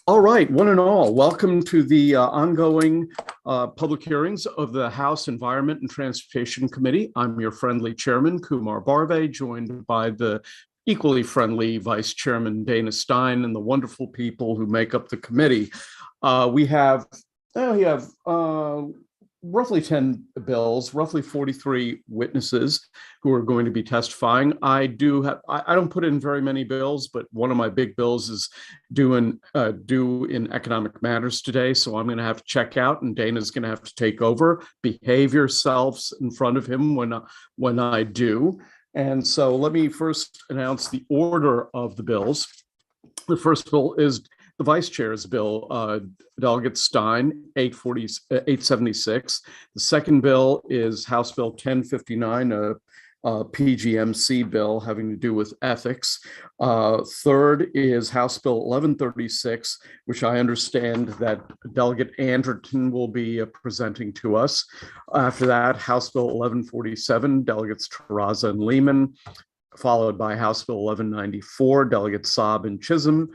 All right, one and all, welcome to the ongoing public hearings of the House Environment and Transportation Committee. I'm your friendly chairman, Kumar Barve, joined by the equally friendly Vice Chairman Dana Stein and the wonderful people who make up the committee. We have roughly 10 bills, roughly 43 witnesses who are going to be testifying. I don't put in very many bills, but one of my big bills is due in economic matters today. So I'm going to have to check out and Dana's going to have to take over. Behave yourselves in front of him when I do. And so let me first announce the order of the bills. The first bill is the Vice Chair's bill, Delegate Stein, 876. The second bill is House Bill 1059, a PGMC bill having to do with ethics. Third is House Bill 1136, which I understand that Delegate Anderton will be presenting to us. After that, House Bill 1147, Delegates Terraza and Lehman, followed by House Bill 1194, Delegate Saab and Chisholm,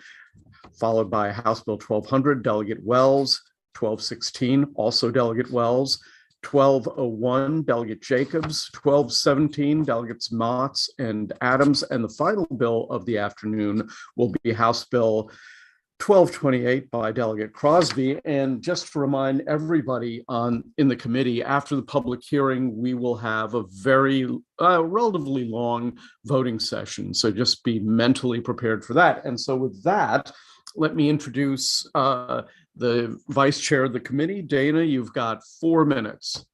followed by House Bill 1200, Delegate Wells, 1216, also Delegate Wells, 1201, Delegate Jacobs, 1217, Delegates Motts and Adams, and the final bill of the afternoon will be House Bill 1228 by Delegate Crosby. And just to remind everybody in the committee, after the public hearing, we will have a very relatively long voting session. So just be mentally prepared for that. And so with that, let me introduce the Vice Chair of the committee. Dana, you've got 4 minutes.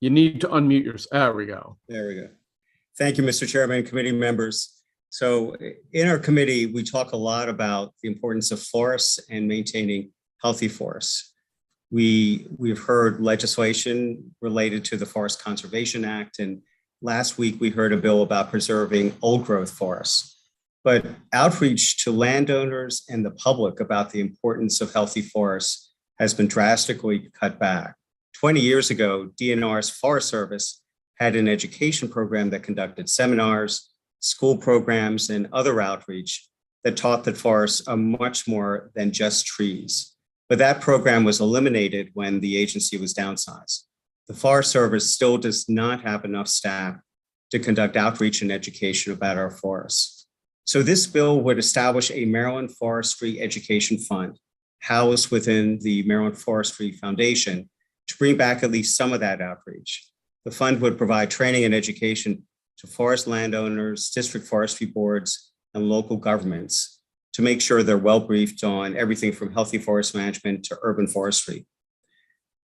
You need to unmute yourself. There we go. There we go. Thank you, Mr. Chairman, committee members. So in our committee, we talk a lot about the importance of forests and maintaining healthy forests. We've heard legislation related to the Forest Conservation Act, and last week we heard a bill about preserving old growth forests. But outreach to landowners and the public about the importance of healthy forests has been drastically cut back. 20 years ago, DNR's Forest Service had an education program that conducted seminars, school programs, and other outreach that taught that forests are much more than just trees. But that program was eliminated when the agency was downsized. The Forest Service still does not have enough staff to conduct outreach and education about our forests. So this bill would establish a Maryland Forestry Education Fund housed within the Maryland Forestry Foundation to bring back at least some of that outreach. The fund would provide training and education to forest landowners, district forestry boards, and local governments to make sure they're well briefed on everything from healthy forest management to urban forestry.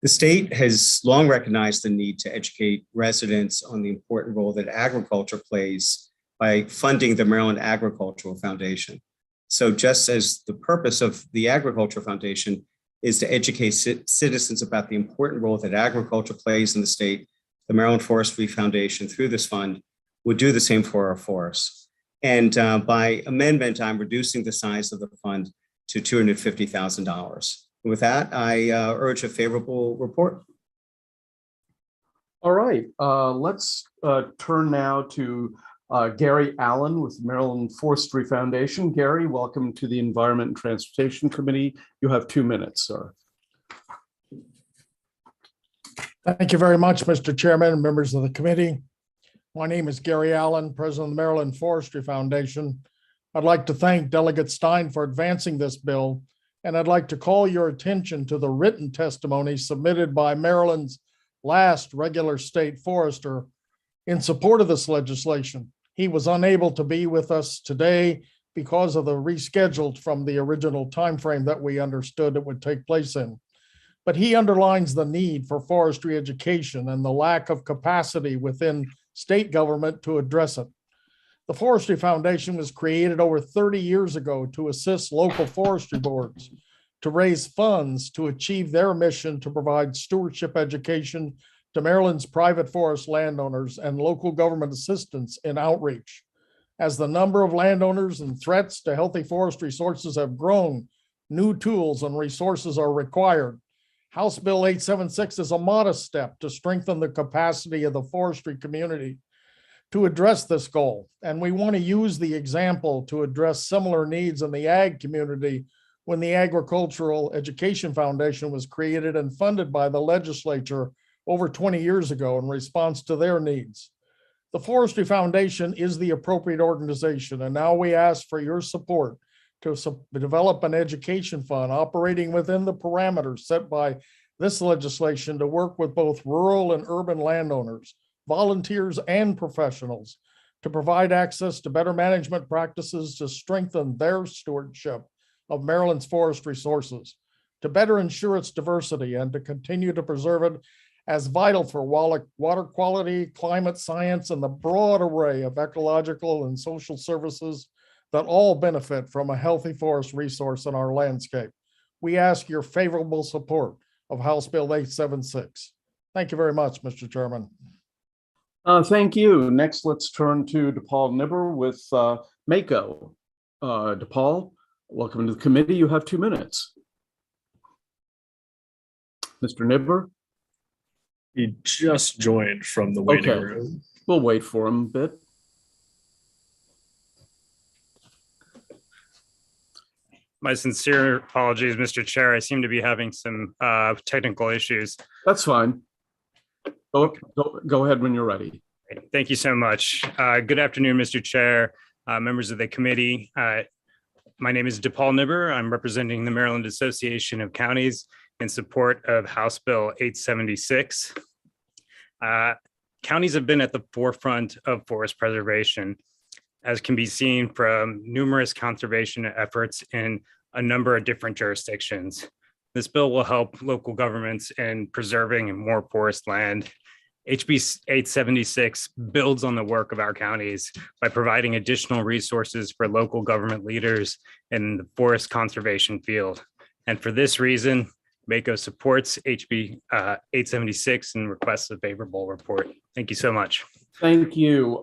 The state has long recognized the need to educate residents on the important role that agriculture plays by funding the Maryland Agricultural Foundation. So just as the purpose of the Agriculture Foundation is to educate citizens about the important role that agriculture plays in the state, the Maryland Forestry Foundation, through this fund, would do the same for our forests. And by amendment, I'm reducing the size of the fund to $250,000. With that, I urge a favorable report. All right, let's turn now to Gary Allen with Maryland Forestry Foundation. Gary, welcome to the Environment and Transportation Committee. You have 2 minutes, sir. Thank you very much, Mr. Chairman and members of the committee. My name is Gary Allen, President of the Maryland Forestry Foundation. I'd like to thank Delegate Stein for advancing this bill, and I'd like to call your attention to the written testimony submitted by Maryland's last regular state forester in support of this legislation. He was unable to be with us today because of the rescheduled from the original timeframe that we understood it would take place in. But he underlines the need for forestry education and the lack of capacity within state government to address it. The Forestry Foundation was created over 30 years ago to assist local forestry boards to raise funds to achieve their mission to provide stewardship education to Maryland's private forest landowners and local government assistance in outreach. As the number of landowners and threats to healthy forestry sources have grown, new tools and resources are required. House Bill 876 is a modest step to strengthen the capacity of the forestry community. to address this goal. And we want to use the example to address similar needs in the ag community when the Agricultural Education Foundation was created and funded by the legislature over 20 years ago in response to their needs. The Forestry Foundation is the appropriate organization, and now we ask for your support to develop an education fund operating within the parameters set by this legislation to work with both rural and urban landowners, volunteers, and professionals to provide access to better management practices to strengthen their stewardship of Maryland's forest resources, to better ensure its diversity, and to continue to preserve it as vital for water quality, climate science, and the broad array of ecological and social services that all benefit from a healthy forest resource in our landscape. We ask your favorable support of House Bill 876. Thank you very much, Mr. Chairman. Thank you. Next, let's turn to DePaul Nibber with MACO. DePaul, welcome to the committee. You have 2 minutes. Mr. Nibber? He just joined from the waiting room. We'll wait for him a bit. My sincere apologies, Mr. Chair. I seem to be having some technical issues. That's fine. Go ahead when you're ready. Thank you so much. Good afternoon, Mr. Chair, members of the committee. My name is DePaul Nibber. I'm representing the Maryland Association of Counties in support of House Bill 876. Counties have been at the forefront of forest preservation, as can be seen from numerous conservation efforts in a number of different jurisdictions. This bill will help local governments in preserving more forest land. HB 876 builds on the work of our counties by providing additional resources for local government leaders in the forest conservation field. And for this reason, MACO supports HB 876 and requests a favorable report. Thank you so much. Thank you.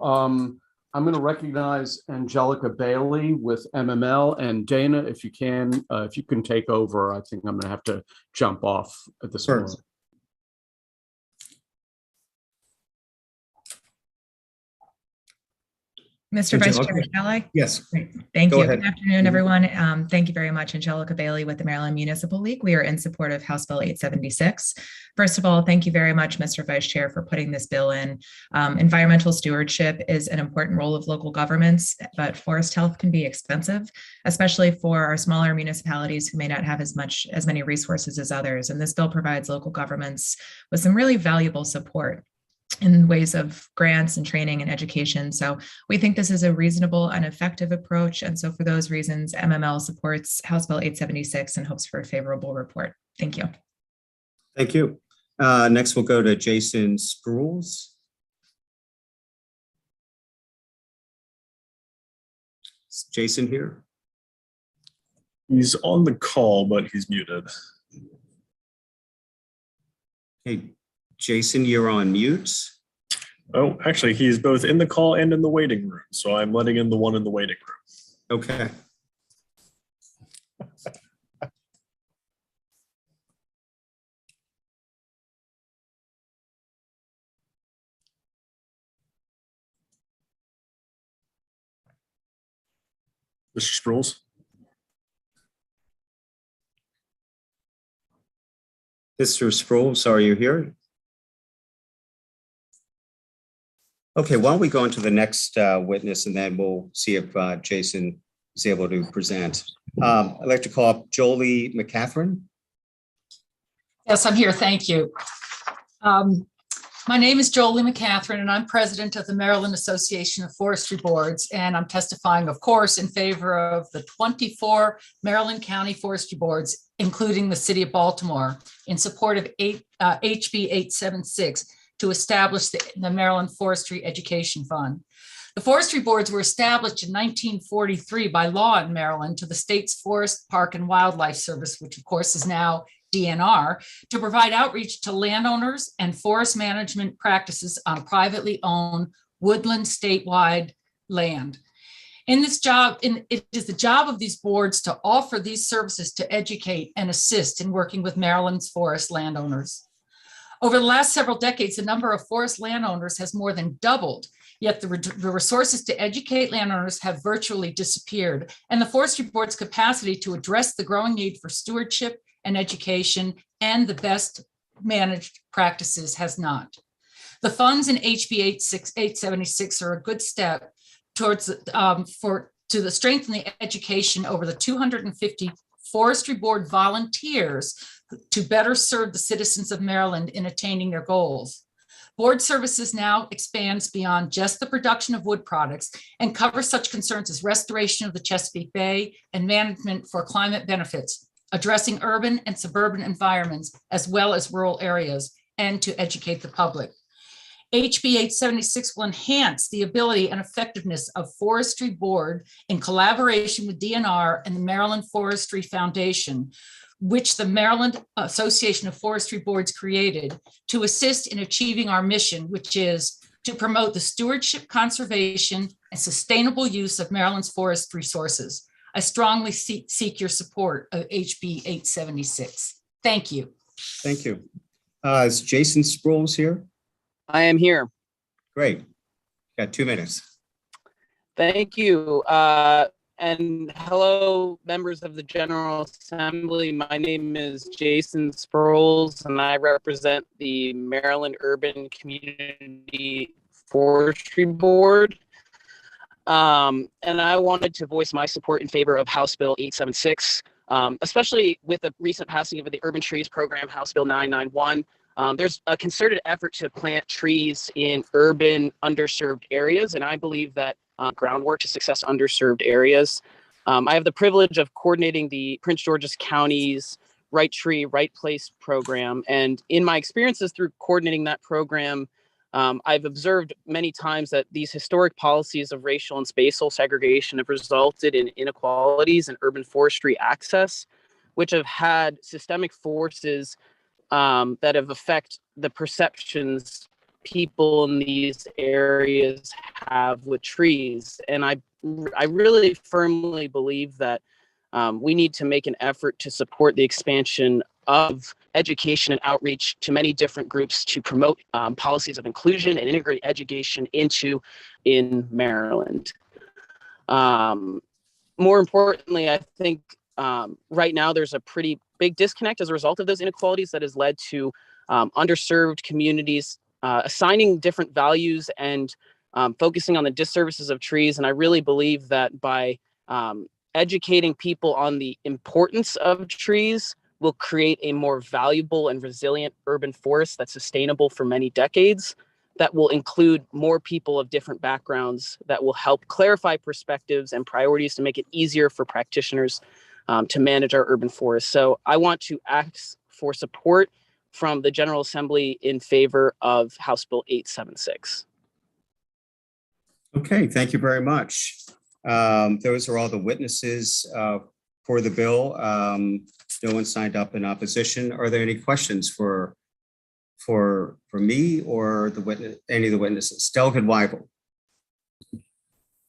I'm going to recognize Angelica Bailey with MML, and Dana, if you can take over. I think I'm going to have to jump off at this point. Mr. Vice Chair, shall I? Yes. Great. Thank Go you. ahead. Good afternoon, everyone. Thank you very much. Angelica Bailey with the Maryland Municipal League. We are in support of House Bill 876. First of all, thank you very much, Mr. Vice Chair, for putting this bill in. Environmental stewardship is an important role of local governments, but forest health can be expensive, especially for our smaller municipalities who may not have as many resources as others. And this bill provides local governments with some really valuable support in ways of grants and training and education. So we think this is a reasonable and effective approach. And so for those reasons, MML supports House Bill 876 and hopes for a favorable report. Thank you. Thank you. Next, we'll go to Jason Sproles. Is Jason here? He's on the call, but he's muted. Hey, Jason, you're on mute. Oh, actually, he's both in the call and in the waiting room. So I'm letting in the one in the waiting room. Okay. Mr. Sproles? Mr. Sproles, are you here? Okay, why don't we go into the next witness, and then we'll see if Jason is able to present. I'd like to call up Jolie McCatherine. Yes, I'm here. Thank you. My name is Jolie McCatherine, and I'm president of the Maryland Association of Forestry Boards, and I'm testifying, of course, in favor of the 24 Maryland County Forestry Boards, including the City of Baltimore, in support of HB 876 to establish the Maryland Forestry Education Fund. The forestry boards were established in 1943 by law in Maryland to the state's Forest, Park, and Wildlife Service, which of course is now DNR, to provide outreach to landowners and forest management practices on privately owned woodland statewide land. It is the job of these boards to offer these services to educate and assist in working with Maryland's forest landowners. Over the last several decades, the number of forest landowners has more than doubled, Yet the resources to educate landowners have virtually disappeared, and the Forestry Board's capacity to address the growing need for stewardship and education and the best managed practices has not. The funds in HB 876 are a good step towards to strengthen the education over the 250 Forestry Board volunteers to better serve the citizens of Maryland in attaining their goals. Board services now expands beyond just the production of wood products and covers such concerns as restoration of the Chesapeake Bay and management for climate benefits, addressing urban and suburban environments as well as rural areas, and to educate the public. HB 876 will enhance the ability and effectiveness of Forestry Board in collaboration with DNR and the Maryland Forestry Foundation, which the Maryland Association of Forestry Boards created to assist in achieving our mission, which is to promote the stewardship, conservation, and sustainable use of Maryland's forest resources. I strongly seek your support of HB 876. Thank you. Thank you. Is Jason Sproles here? I am here. Great. Got 2 minutes. Thank you. And hello, members of the General Assembly. My name is Jason Sproles, and I represent the Maryland Urban Community Forestry Board. And I wanted to voice my support in favor of House Bill 876, especially with the recent passing of the Urban Trees Program, House Bill 991. There's a concerted effort to plant trees in urban underserved areas, and I believe that groundwork to success underserved areas. I have the privilege of coordinating the Prince George's County's Right Tree, Right Place program, and in my experiences through coordinating that program, I've observed many times that these historic policies of racial and spatial segregation have resulted in inequalities in urban forestry access, which have had systemic forces that have affected the perceptions people in these areas have with trees. And I really firmly believe that we need to make an effort to support the expansion of education and outreach to many different groups to promote policies of inclusion and integrate education in Maryland. More importantly, I think right now there's a pretty big disconnect as a result of those inequalities that has led to underserved communities assigning different values and focusing on the disservices of trees. And I really believe that by educating people on the importance of trees will create a more valuable and resilient urban forest that's sustainable for many decades, that will include more people of different backgrounds, that will help clarify perspectives and priorities to make it easier for practitioners to manage our urban forests. So I want to ask for support from the General Assembly in favor of House Bill 876. Okay, thank you very much. Those are all the witnesses for the bill. No one signed up in opposition. Are there any questions for me or any of the witnesses? Delegate Weibel.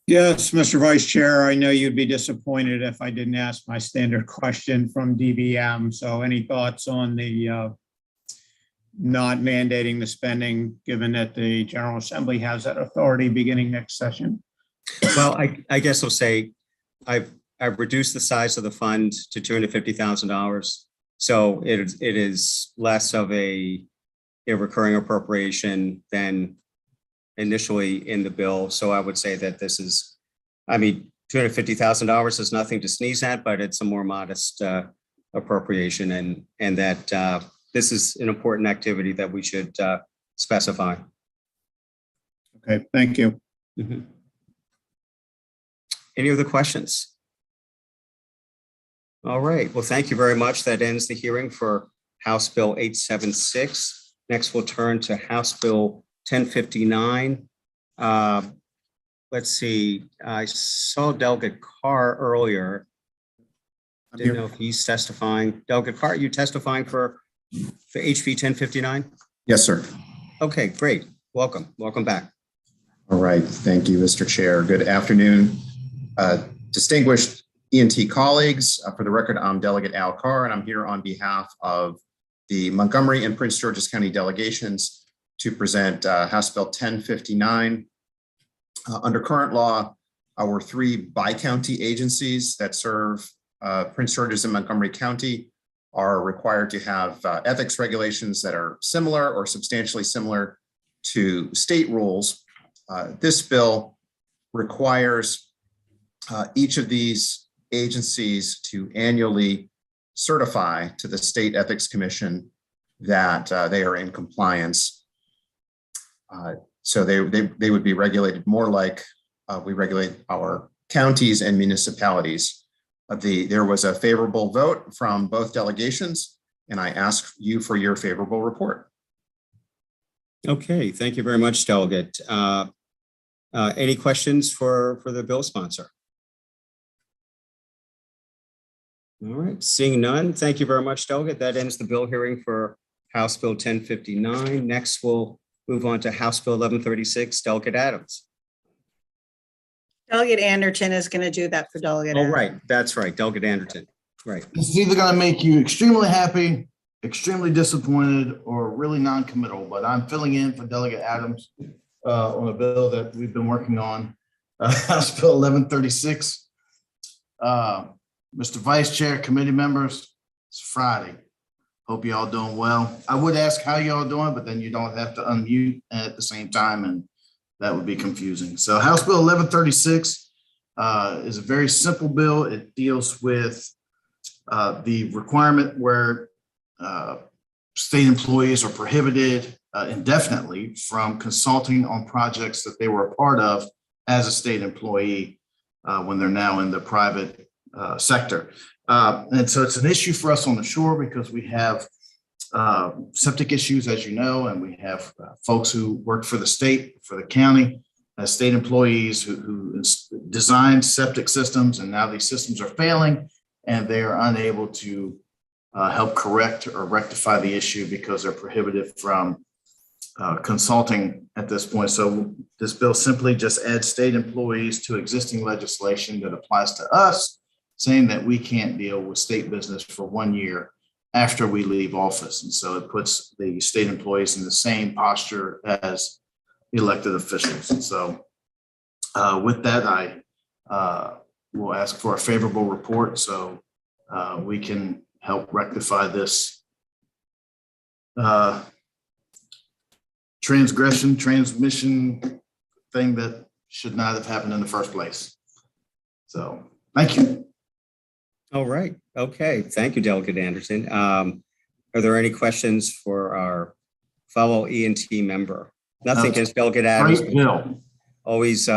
Yes, Mr. Vice Chair, I know you'd be disappointed if I didn't ask my standard question from DBM. So any thoughts on the not mandating the spending, given that the General Assembly has that authority beginning next session? Well, I guess I'll say I've reduced the size of the fund to $250,000. So it is less of a recurring appropriation than initially in the bill. So I would say that this is, $250,000 is nothing to sneeze at, but it's a more modest appropriation, and that this is an important activity that we should specify. Okay, thank you. Mm-hmm. Any other questions? All right, well, thank you very much. That ends the hearing for House Bill 876. Next, we'll turn to House Bill 1059. Let's see, I saw Delegate Carr earlier. Didn't know if he's testifying. Delegate Carr, are you testifying for HB 1059? Yes, sir. Okay, great. Welcome back. All right, thank you, Mr. Chair. Good afternoon, distinguished ENT colleagues. For the record, I'm Delegate Al Carr, and I'm here on behalf of the Montgomery and Prince George's County delegations to present House Bill 1059, Under current law, our 3 bi-county agencies that serve Prince George's and Montgomery County are required to have ethics regulations that are similar or substantially similar to state rules. This bill requires each of these agencies to annually certify to the State Ethics Commission that they are in compliance. So they would be regulated more like we regulate our counties and municipalities. There was a favorable vote from both delegations, and I ask you for your favorable report. Okay, thank you very much, Delegate. Any questions for the bill sponsor? All right, seeing none, thank you very much, Delegate. That ends the bill hearing for House Bill 1059. Next, we'll move on to House Bill 1136, Delegate Adams. Delegate Anderton is going to do that for Delegate. Oh, right, that's right, Delegate Anderton, right. This is either going to make you extremely happy, extremely disappointed, or really non-committal, but I'm filling in for Delegate Adams on a bill that we've been working on, House Bill 1136. Mr. Vice Chair, committee members, it's Friday. Hope you all doing well. I would ask how you all doing, but then you don't have to unmute at the same time, and that would be confusing. So House Bill 1136 is a very simple bill. It deals with the requirement where state employees are prohibited indefinitely from consulting on projects that they were a part of as a state employee when they're now in the private sector. And so it's an issue for us on the shore because we have septic issues, as you know, and we have folks who work for the state, for the county, as state employees who designed septic systems, and now these systems are failing and they are unable to help correct or rectify the issue because they're prohibited from consulting at this point. So this bill simply just adds state employees to existing legislation that applies to us, saying that we can't deal with state business for 1 year after we leave office. And so it puts the state employees in the same posture as elected officials. And so with that, I will ask for a favorable report so we can help rectify this transmission thing that should not have happened in the first place. So thank you. All right. Okay. Thank you, Delegate Anderson. Are there any questions for our fellow ENT member? Nothing against Delegate Adams. Great bill. Always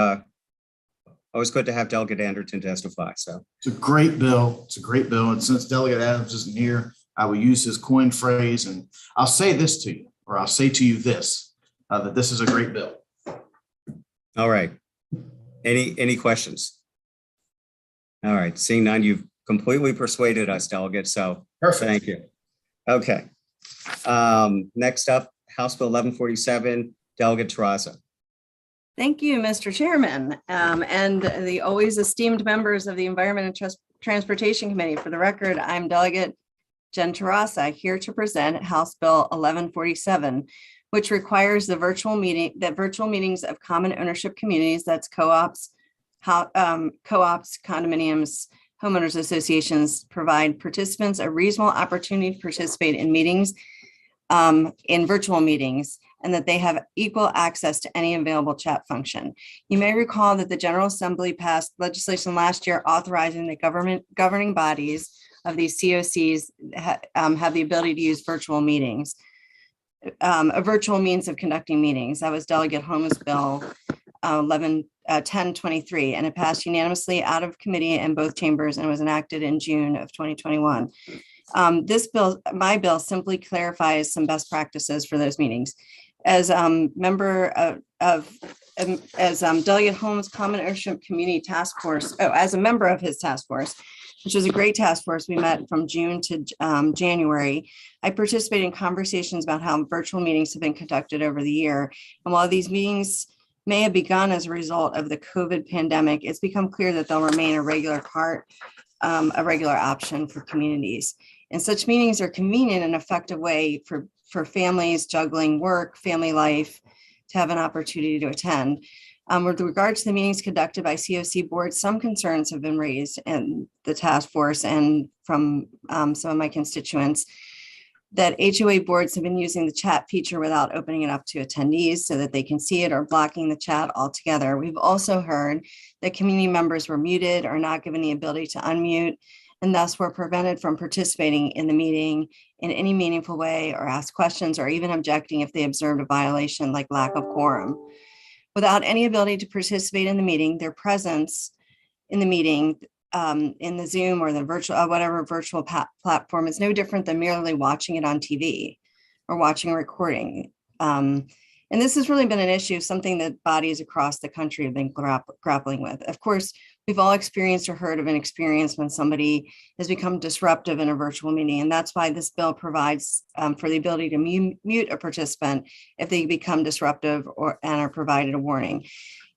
good to have Delegate Anderson testify. So it's a great bill. It's a great bill. And since Delegate Adams isn't here, I will use his coin phrase, and I'll say this to you, or I'll say to you this, that this is a great bill. all right. Any questions? All right. Seeing none, you've completely persuaded us, Delegate. So Perfect. Thank you. Okay. Next up, House Bill 1147, Delegate Terraza. Thank you, Mr. Chairman, and the always esteemed members of the Environment and Transportation Committee. For the record, I'm Delegate Jen Terraza, here to present House Bill 1147, which requires virtual meetings of common ownership communities, that's co-ops, condominiums, homeowners associations, provide participants a reasonable opportunity to participate in meetings, in virtual meetings, and that they have equal access to any available chat function. You may recall that the General Assembly passed legislation last year authorizing the governing bodies of these COCs have the ability to use virtual meetings, a virtual means of conducting meetings. That was Delegate Holmes' Bill 1023, and it passed unanimously out of committee in both chambers and was enacted in June of 2021. This bill, my bill, simply clarifies some best practices for those meetings. As member as Delegate Holmes' Common Ownership Community Task Force, as a member of his task force, which was a great task force, we met from June to January. I participated in conversations about how virtual meetings have been conducted over the year. And while these meetings may have begun as a result of the COVID pandemic, it's become clear that they'll remain a regular option for communities. And such meetings are convenient and effective way for families juggling work, family life, to have an opportunity to attend. With regard to the meetings conducted by COC boards, some concerns have been raised in the task force and from some of my constituents that HOA boards have been using the chat feature without opening it up to attendees so that they can see it, or blocking the chat altogether. We've also heard that community members were muted or not given the ability to unmute, and thus were prevented from participating in the meeting in any meaningful way, or ask questions, or even objecting if they observed a violation like lack of quorum. Without any ability to participate in the meeting, their presence in the meeting in the Zoom or the virtual, whatever virtual platform is no different than merely watching it on TV or watching a recording. And this has really been an issue, something that bodies across the country have been grappling with. Of course, we've all experienced or heard of an experience when somebody has become disruptive in a virtual meeting. And that's why this bill provides for the ability to mute a participant if they become disruptive and are provided a warning.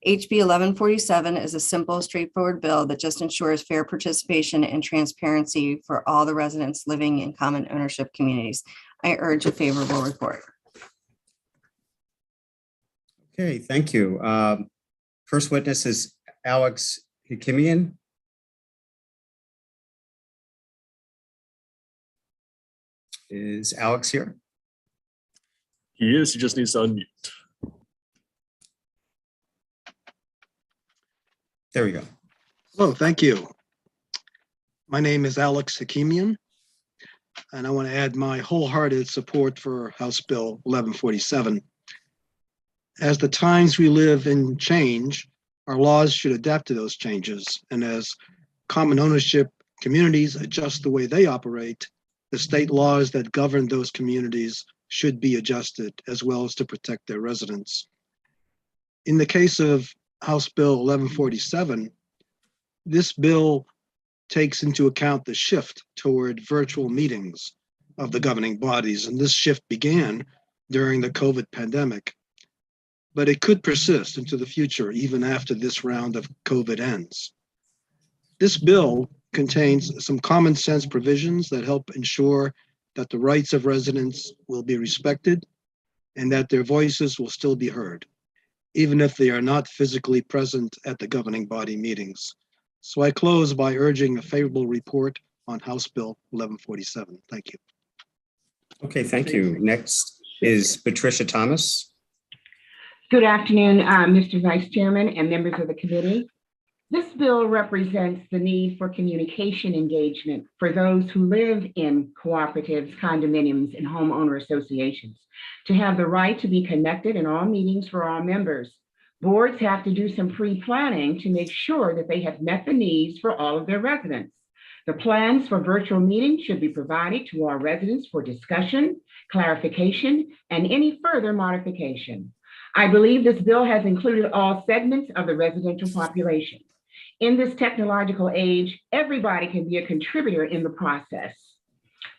HB 1147 is a simple, straightforward bill that just ensures fair participation and transparency for all the residents living in common ownership communities. I urge a favorable report. Okay, thank you. First witness is Alex Hikimian. Is Alex here? He is. He just needs to unmute. There we go. Hello, thank you. My name is Alex Hakimian, and I want to add my wholehearted support for House Bill 1147. As the times we live in change, our laws should adapt to those changes. And as common ownership communities adjust the way they operate, the state laws that govern those communities should be adjusted, as well as to protect their residents. In the case of House Bill 1147, this bill takes into account the shift toward virtual meetings of the governing bodies, and this shift began during the COVID pandemic. But it could persist into the future, even after this round of COVID ends. This bill contains some common sense provisions that help ensure that the rights of residents will be respected and that their voices will still be heard, even if they are not physically present at the governing body meetings. So I close by urging a favorable report on House Bill 1147. Thank you. Okay, thank you. Next is Patricia Thomas. Good afternoon, Mr. Vice Chairman and members of the committee. This bill represents the need for communication engagement for those who live in cooperatives, condominiums, and homeowner associations to have the right to be connected in all meetings for all members. Boards have to do some pre-planning to make sure that they have met the needs for all of their residents. The plans for virtual meetings should be provided to our residents for discussion, clarification, and any further modification. I believe this bill has included all segments of the residential population. In this technological age, everybody can be a contributor in the process.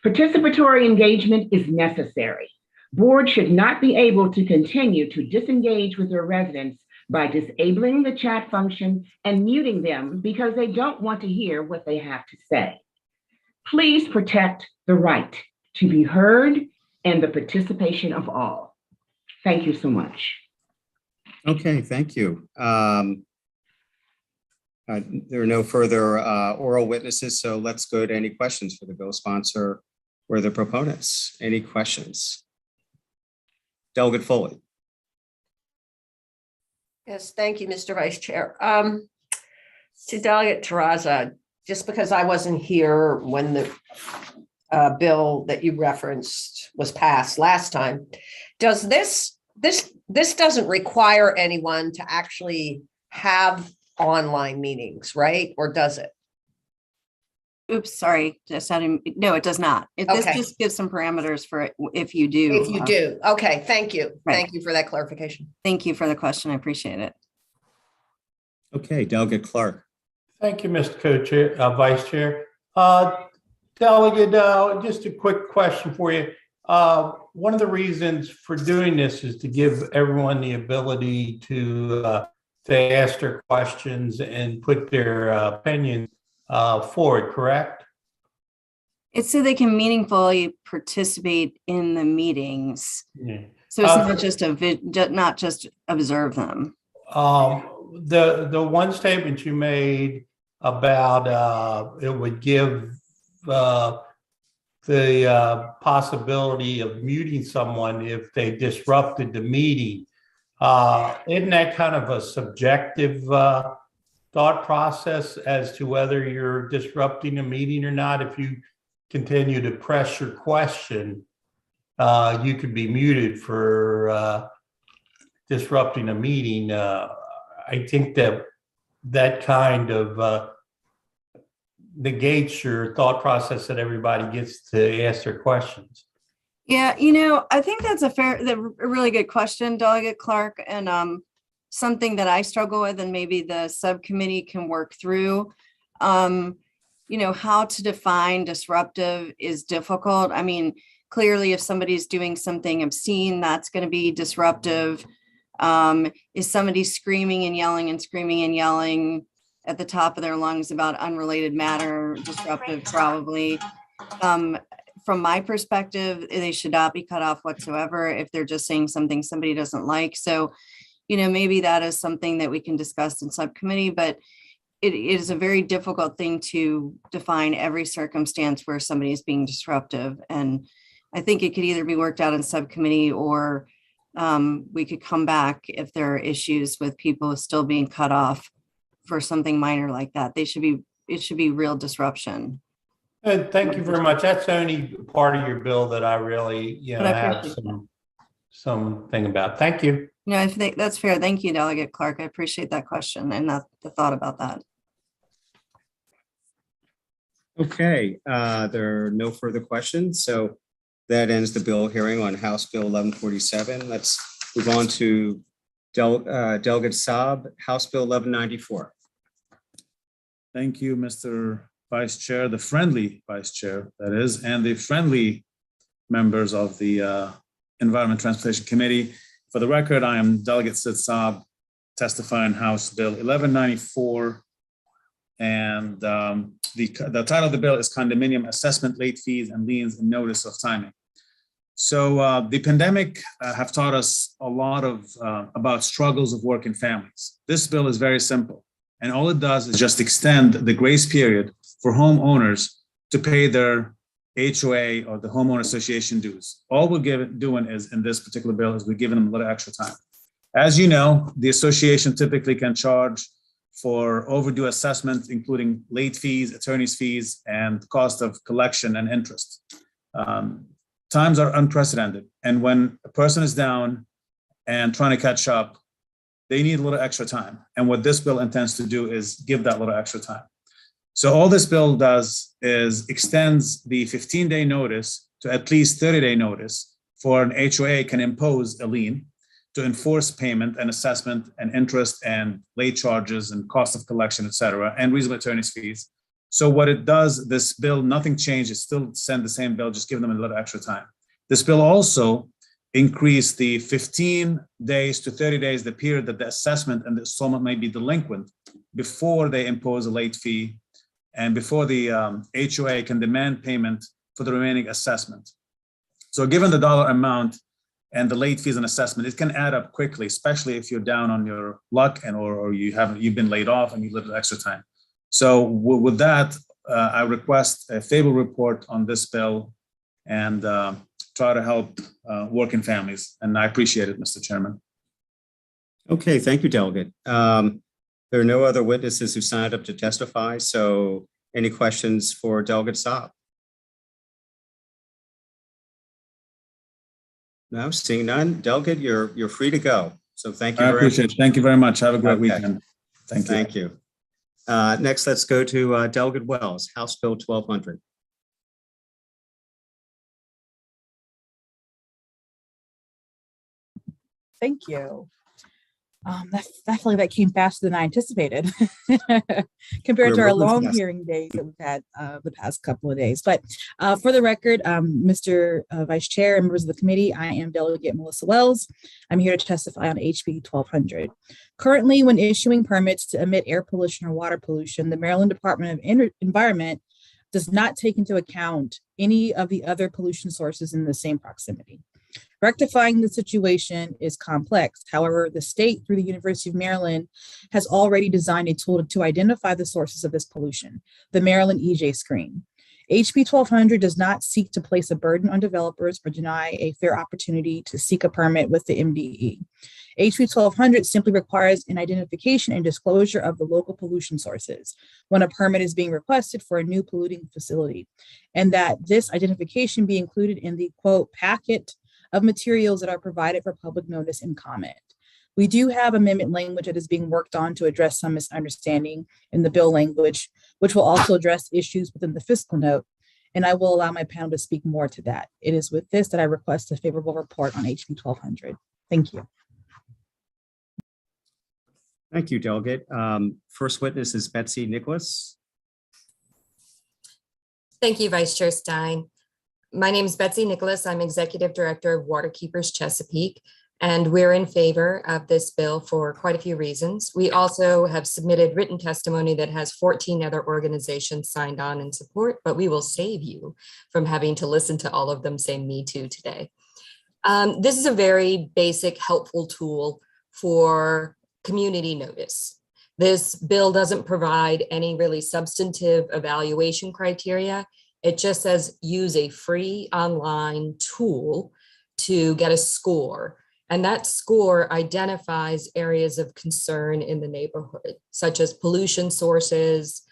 Participatory engagement is necessary. Boards should not be able to continue to disengage with their residents by disabling the chat function and muting them because they don't want to hear what they have to say. Please protect the right to be heard and the participation of all. Thank you so much. Okay, thank you. There are no further oral witnesses, so let's go to any questions for the bill sponsor or the proponents. Any questions? Delegate Foley. Yes, thank you, Mr. Vice Chair. To Delegate Terraza, just because I wasn't here when the bill that you referenced was passed last time, does this doesn't require anyone to actually have online meetings, right? Or does it? Oops, sorry. No, it does not. This just gives some parameters for it if you do. If you do. Okay, thank you. Right. Thank you for that clarification. Thank you for the question. I appreciate it. Okay, Delegate Clark. Thank you, Mr. Co-Chair, Vice Chair. Delegate, just a quick question for you. One of the reasons for doing this is to give everyone the ability to ask their questions and put their opinions forward, correct? It's so they can meaningfully participate in the meetings. Yeah. So it's not just not just observe them. The one statement you made about it would give the possibility of muting someone if they disrupted the meeting. Isn't that kind of a subjective thought process as to whether you're disrupting a meeting or not? If you continue to press your question, you could be muted for disrupting a meeting. I think that kind of negates your thought process that everybody gets to ask their questions. Yeah, I think that's a really good question, Delegate Clark, and something that I struggle with, and maybe the subcommittee can work through. How to define disruptive is difficult. I mean, clearly, if somebody's doing something obscene, that's going to be disruptive. Is somebody screaming and yelling at the top of their lungs about unrelated matter disruptive? Probably. From my perspective, they should not be cut off whatsoever if they're just saying something somebody doesn't like. So, maybe that is something that we can discuss in subcommittee, but it is a very difficult thing to define every circumstance where somebody is being disruptive. And I think it could either be worked out in subcommittee, or we could come back if there are issues with people still being cut off for something minor like that. It should be real disruption. Thank you very much. That's the only part of your bill that I really, have something about. Thank you. I think that's fair. Thank you, Delegate Clark. I appreciate that question and the thought about that. Okay, there are no further questions. So that ends the bill hearing on House Bill 1147. Let's move on to Delegate Saab, House Bill 1194. Thank you, Mr. Vice Chair, the friendly Vice Chair, that is, and the friendly members of the Environment Transportation Committee. For the record, I am Delegate Sid Saab, testifying House Bill 1194. And the title of the bill is Condominium Assessment, Late Fees, and Liens and Notice of Timing. So the pandemic have taught us a lot about struggles of working families. This bill is very simple, and all it does is just extend the grace period for homeowners to pay their HOA or the homeowner association dues. All we're doing is, in this particular bill, is we're giving them a little extra time. As you know, the association typically can charge for overdue assessment, including late fees, attorney's fees, and cost of collection and interest. Times are unprecedented, and when a person is down and trying to catch up, they need a little extra time. And what this bill intends to do is give that little extra time. So all this bill does is extends the 15-day notice to at least 30-day notice for an HOA can impose a lien to enforce payment and assessment and interest and late charges and cost of collection, et cetera, and reasonable attorney's fees. So what it does, this bill, nothing changes, still send the same bill, just give them a little extra time. This bill also increased the 15 days to 30 days, the period that the assessment and the installment may be delinquent before they impose a late fee and before the HOA can demand payment for the remaining assessment. So given the dollar amount and the late fees and assessment, it can add up quickly, especially if you're down on your luck and or you've been laid off and you need extra time. So with that, I request a favorable report on this bill and try to help working families. And I appreciate it, Mr. Chairman. Okay, thank you, Delegate. There are no other witnesses who signed up to testify. So any questions for Delegate Saab? No, seeing none. Delegate, you're free to go. So thank you. I appreciate it. Thank you very much. Have a great weekend. Thank you. Thank you. Next, let's go to Delegate Wells, House Bill 1200. Thank you. That came faster than I anticipated compared to our long hearing days that we've had the past couple of days. But for the record, Mr. Vice Chair and members of the committee, I am Delegate Melissa Wells. I'm here to testify on HB 1200. Currently, when issuing permits to emit air pollution or water pollution, the Maryland Department of Environment does not take into account any of the other pollution sources in the same proximity. Rectifying the situation is complex. However, the state, through the University of Maryland, has already designed a tool to identify the sources of this pollution, the Maryland EJ screen. HB 1200 does not seek to place a burden on developers or deny a fair opportunity to seek a permit with the MDE. HB 1200 simply requires an identification and disclosure of the local pollution sources when a permit is being requested for a new polluting facility, and that this identification be included in the quote packet of materials that are provided for public notice and comment. We do have amendment language that is being worked on to address some misunderstanding in the bill language, which will also address issues within the fiscal note, and I will allow my panel to speak more to that. It is with this that I request a favorable report on HB 1200. Thank you. Thank you, Delegate. First witness is Betsy Nicholas. Thank you, Vice Chair Stein. My name is Betsy Nicholas. I'm Executive Director of Waterkeepers Chesapeake, and we're in favor of this bill for quite a few reasons. We also have submitted written testimony that has 14 other organizations signed on in support, but we will save you from having to listen to all of them say me too today. This is a very basic, helpful tool for community notice. This bill doesn't provide any really substantive evaluation criteria. It just says use a free online tool to get a score. And that score identifies areas of concern in the neighborhood, such as pollution sources.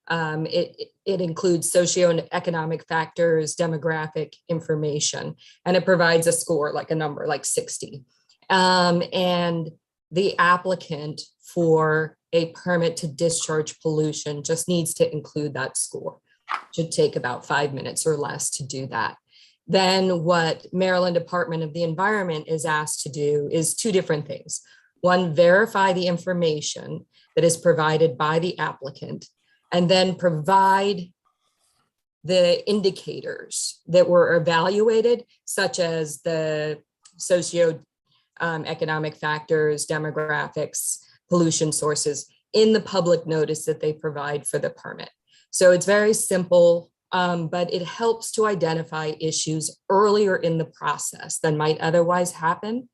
It includes socioeconomic factors, demographic information, and it provides a score, like a number, like 60. And the applicant for a permit to discharge pollution just needs to include that score. Should take about 5 minutes or less to do that. Then what Maryland Department of the Environment is asked to do is two different things. One, verify the information that is provided by the applicant, and then provide the indicators that were evaluated, such as the socioeconomic factors, demographics, pollution sources, in the public notice that they provide for the permit. So it's very simple, but it helps to identify issues earlier in the process than might otherwise happen.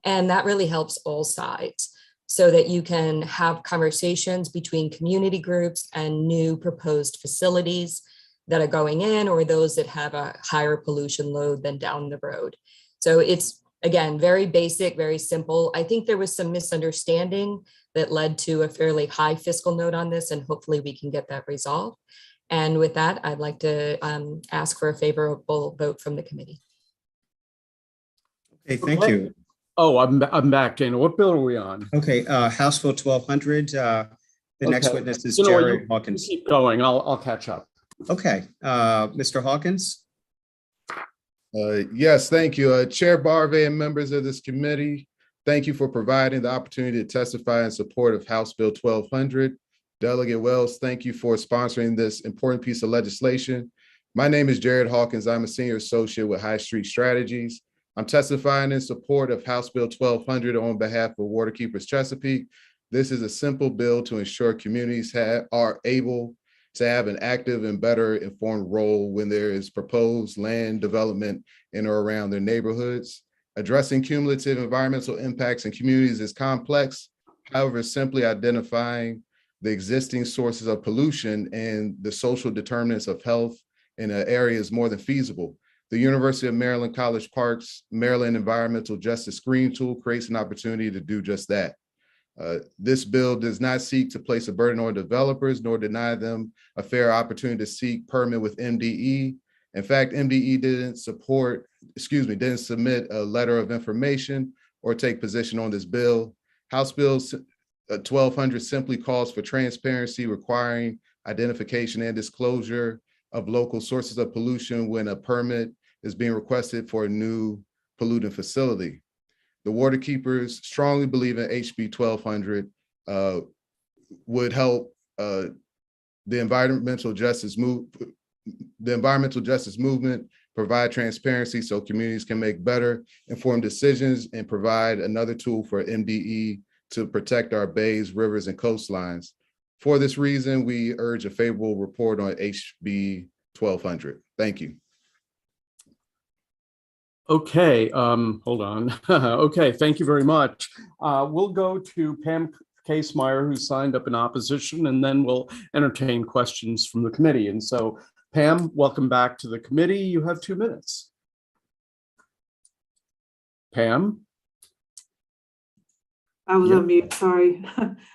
And that really helps all sides so that you can have conversations between community groups and new proposed facilities that are going in, or those that have a higher pollution load than down the road. So it's, again, very basic, very simple. I think there was some misunderstanding that led to a fairly high fiscal note on this, and hopefully we can get that resolved. And with that, I'd like to ask for a favorable vote from the committee. Okay, thank you. Oh, I'm back, Dana. What bill are we on? Okay, House Bill 1200. The next witness is You know what, Jared Hawkins. Keep going. I'll catch up. Okay, Mr. Hawkins. Yes, thank you. Chair Barve and members of this committee, thank you for providing the opportunity to testify in support of House Bill 1200. Delegate Wells, thank you for sponsoring this important piece of legislation. My name is Jared Hawkins. I'm a senior associate with High Street Strategies. I'm testifying in support of House Bill 1200 on behalf of Waterkeepers Chesapeake. This is a simple bill to ensure communities are able to have an active and better informed role when there is proposed land development in or around their neighborhoods. Addressing cumulative environmental impacts in communities is complex. However, simply identifying the existing sources of pollution and the social determinants of health in an area is more than feasible. The University of Maryland College Park's Maryland Environmental Justice Screen Tool creates an opportunity to do just that. This bill does not seek to place a burden on developers nor deny them a fair opportunity to seek permit with MDE. In fact, MDE didn't submit a letter of information or take position on this bill. House Bill 1200 simply calls for transparency, requiring identification and disclosure of local sources of pollution when a permit is being requested for a new pollutant facility. The Waterkeepers strongly believe in HB 1200 would help the environmental justice movement provide transparency so communities can make better informed decisions and provide another tool for MDE to protect our bays, rivers, and coastlines. For this reason, we urge a favorable report on HB 1200. Thank you. Okay, hold on. Okay, thank you very much. We'll go to Pam Casemeyer, who signed up in opposition, and then we'll entertain questions from the committee. And so, Pam, welcome back to the committee. You have 2 minutes. Pam? I was on mute, sorry.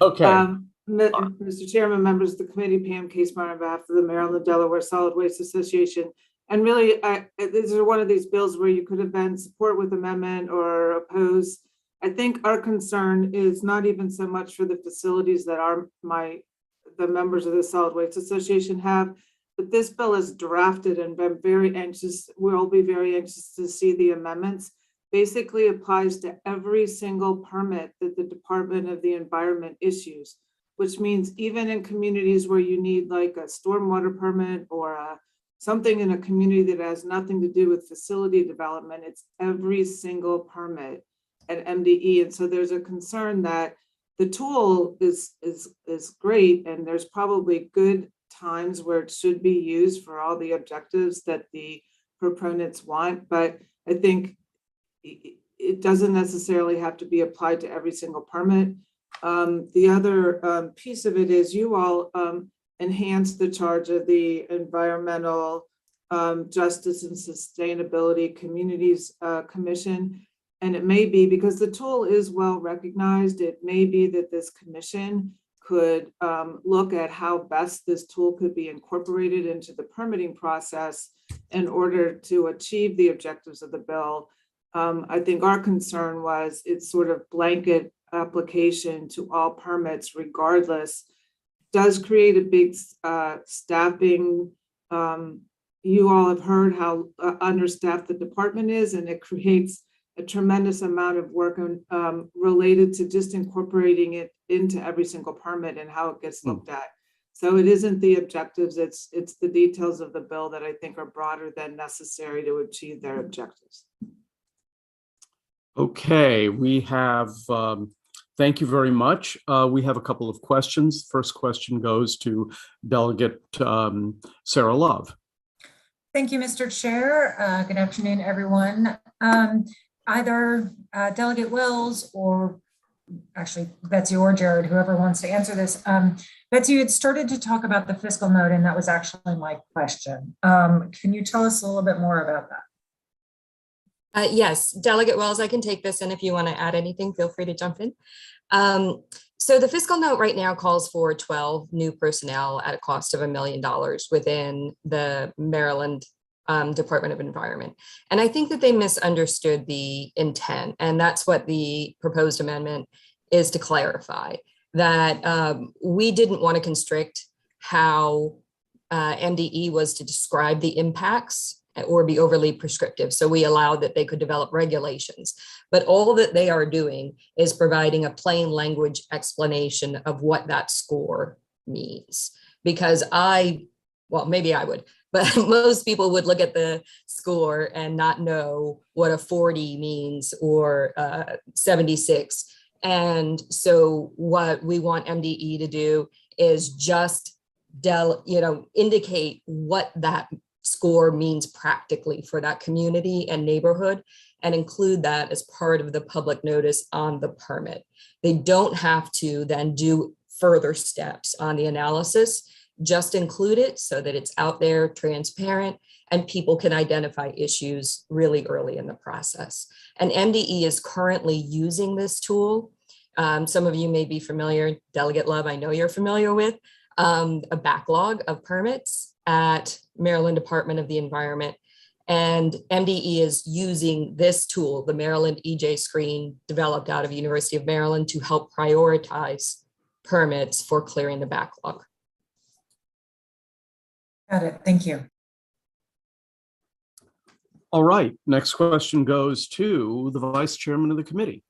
Okay. Mr. Chairman, members of the committee, Pam Casemeyer on behalf of the Maryland Delaware Solid Waste Association. And really, this is one of these bills where you could have been support with amendment or oppose. I think our concern is not even so much for the facilities that the members of the Solid Waste Association have, but this bill is drafted and been very anxious. We'll be very anxious to see the amendments. Basically applies to every single permit that the Department of the Environment issues, which means even in communities where you need like a stormwater permit or something in a community that has nothing to do with facility development, it's every single permit at MDE. And so there's a concern that the tool is great, and there's probably good times where it should be used for all the objectives that the proponents want, but I think it doesn't necessarily have to be applied to every single permit. The other piece of it is you all enhanced the charge of the Environmental Justice and Sustainability Communities Commission. And it may be, because the tool is well recognized, it may be that this commission could look at how best this tool could be incorporated into the permitting process in order to achieve the objectives of the bill. I think our concern was it's sort of blanket application to all permits regardless, does create a big staffing. You all have heard how understaffed the department is, and it creates a tremendous amount of work related to just incorporating it into every single permit and how it gets looked at. So it isn't the objectives, it's the details of the bill that I think are broader than necessary to achieve their objectives. Okay, we have, thank you very much. We have a couple of questions. First question goes to Delegate Sarah Love. Thank you, Mr. Chair. Good afternoon, everyone. Either Delegate Wells or actually Betsy or Jared, whoever wants to answer this. Betsy, you had started to talk about the fiscal note, and that was actually my question. Can you tell us a little bit more about that? Yes, Delegate Wells, I can take this, and if you want to add anything, feel free to jump in. So the fiscal note right now calls for 12 new personnel at a cost of $1 million within the Maryland Department of Environment. And I think that they misunderstood the intent, and that's what the proposed amendment is to clarify, that we didn't want to constrict how MDE was to describe the impacts or be overly prescriptive. So we allowed that they could develop regulations, but all that they are doing is providing a plain language explanation of what that score means. Because well, maybe I would, but most people would look at the score and not know what a 40 means or 76. And so what we want MDE to do is just indicate what that score means practically for that community and neighborhood, and include that as part of the public notice on the permit. They don't have to then do further steps on the analysis, just include it so that it's out there, transparent, and people can identify issues really early in the process. And MDE is currently using this tool. Some of you may be familiar, Delegate Love, I know you're familiar with, a backlog of permits at Maryland Department of the Environment. And MDE is using this tool, the Maryland EJ screen, developed out of University of Maryland, to help prioritize permits for clearing the backlog. Got it, thank you. All right, next question goes to the Vice Chairman of the committee.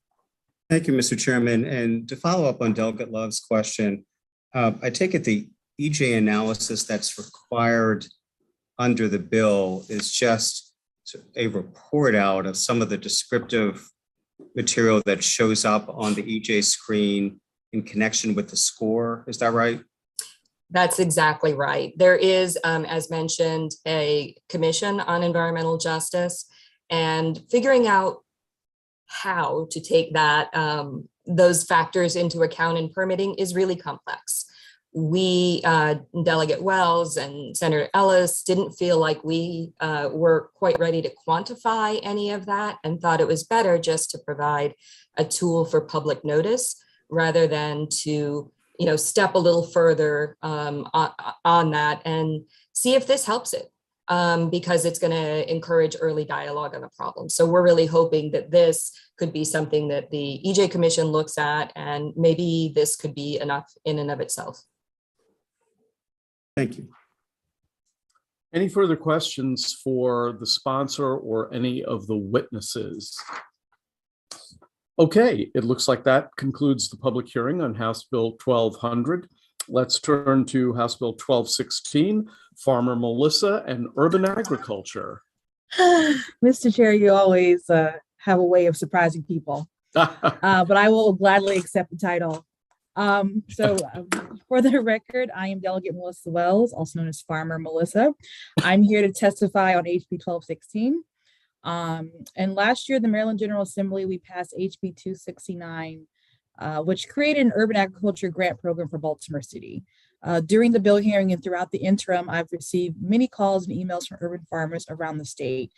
Thank you, Mr. Chairman. And to follow up on Delegate Love's question, I take it the EJ analysis that's required under the bill is just a report out of some of the descriptive material that shows up on the EJ screen in connection with the score. Is that right? That's exactly right. There is, as mentioned, a commission on environmental justice, And figuring out how to take that those factors into account in permitting is really complex. We, Delegate Wells and Senator Ellis, didn't feel like we were quite ready to quantify any of that and thought it was better just to provide a tool for public notice rather than to, step a little further on that and see if this helps it. Because it's going to encourage early dialogue on the problem. So we're really hoping that this could be something that the EJ Commission looks at, and maybe this could be enough in and of itself. Thank you. Any further questions for the sponsor or any of the witnesses? Okay, it looks like that concludes the public hearing on House Bill 1200. Let's turn to House Bill 1216, Farmer Melissa and Urban Agriculture. Mr. Chair, you always have a way of surprising people, but I will gladly accept the title. For the record, I am Delegate Melissa Wells, also known as Farmer Melissa. I'm here to testify on HB 1216. And last year, the Maryland General Assembly, we passed HB 269, which created an urban agriculture grant program for Baltimore City. During the bill hearing and throughout the interim, I've received many calls and emails from urban farmers around the state,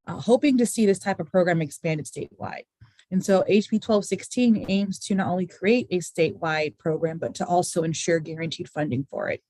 hoping to see this type of program expanded statewide. And so HB 1216 aims to not only create a statewide program, but to also ensure guaranteed funding for it.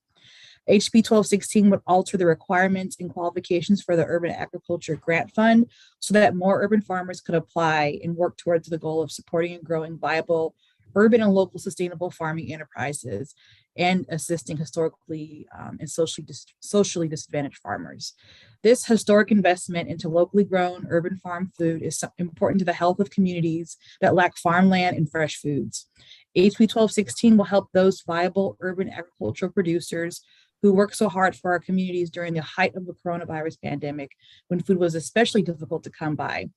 HB 1216 would alter the requirements and qualifications for the Urban Agriculture Grant Fund so that more urban farmers could apply and work towards the goal of supporting and growing viable urban and local sustainable farming enterprises and assisting historically and socially disadvantaged farmers. This historic investment into locally grown urban farm food is important to the health of communities that lack farmland and fresh foods. HB 1216 will help those viable urban agricultural producers who work so hard for our communities during the height of the coronavirus pandemic, when food was especially difficult to come by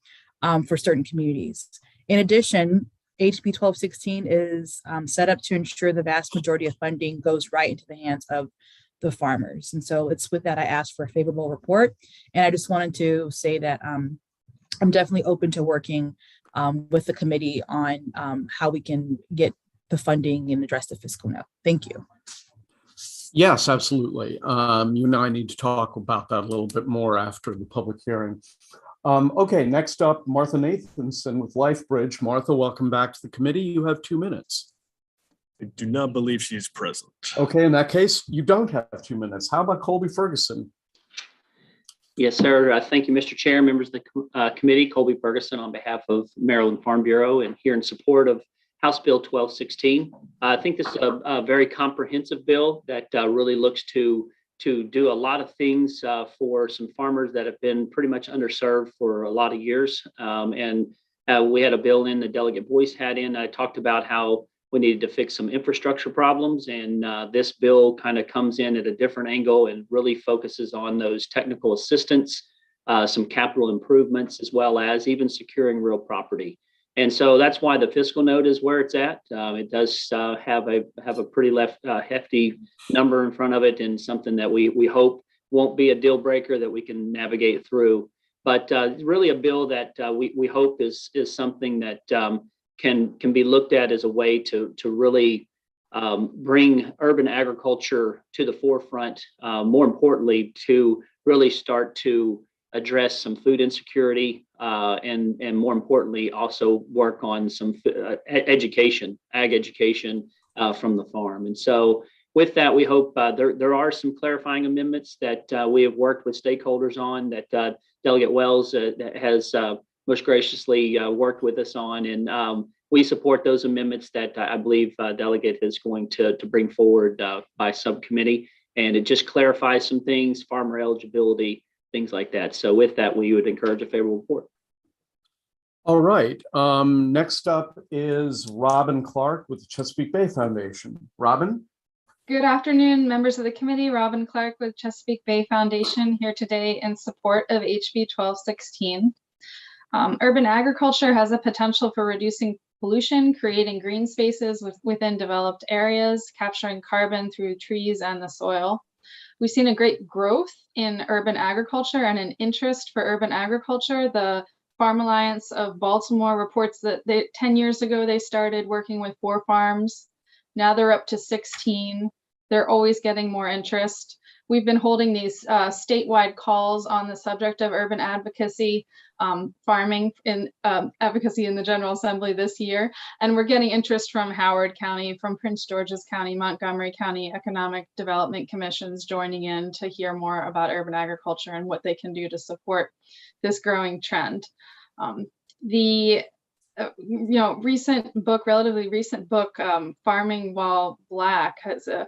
for certain communities. In addition, HB 1216 is set up to ensure the vast majority of funding goes right into the hands of the farmers. And so it's with that I asked for a favorable report. And I just wanted to say that I'm definitely open to working with the committee on how we can get the funding and address the fiscal note. Thank you. Yes, absolutely. You and I need to talk about that a little bit more after the public hearing. Okay, next up, Martha Nathanson with LifeBridge. Martha, welcome back to the committee. You have 2 minutes. I do not believe she's present. Okay, in that case, you don't have 2 minutes. How about Colby Ferguson? Yes, sir. Thank you, Mr. Chair, members of the committee. Colby Ferguson on behalf of Maryland Farm Bureau and here in support of House Bill 1216. I think this is a very comprehensive bill that really looks to do a lot of things for some farmers that have been pretty much underserved for a lot of years. We had a bill in, the Delegate Boyce had in, I talked about how we needed to fix some infrastructure problems, and this bill kind of comes in at a different angle and really focuses on those technical assistance, some capital improvements, as well as even securing real property. And so that's why the fiscal note is where it's at. It does have a pretty hefty number in front of it, and something that we hope won't be a deal breaker that we can navigate through. But really a bill that we hope is something that can be looked at as a way to really bring urban agriculture to the forefront. More importantly, to really start to address some food insecurity, and more importantly, also work on some ag education from the farm. And so with that, we hope there are some clarifying amendments that we have worked with stakeholders on, that Delegate Wells has most graciously worked with us on. And we support those amendments that I believe Delegate is going to bring forward by subcommittee. And it just clarifies some things, farmer eligibility, things like that. So with that, we would encourage a favorable report. All right. Next up is Robin Clark with the Chesapeake Bay Foundation. Robin? Good afternoon, members of the committee. Robin Clark with Chesapeake Bay Foundation here today in support of HB 1216. Urban agriculture has a potential for reducing pollution, creating green spaces within developed areas, capturing carbon through trees and the soil. We've seen a great growth in urban agriculture and an interest for urban agriculture. The Farm Alliance of Baltimore reports that 10 years ago, they started working with 4 farms. Now they're up to 16. They're always getting more interest. We've been holding these statewide calls on the subject of urban advocacy, farming in advocacy in the General Assembly this year. And we're getting interest from Howard County, from Prince George's County, Montgomery County Economic Development Commissions joining in to hear more about urban agriculture and what they can do to support this growing trend. Relatively recent book, Farming While Black, has a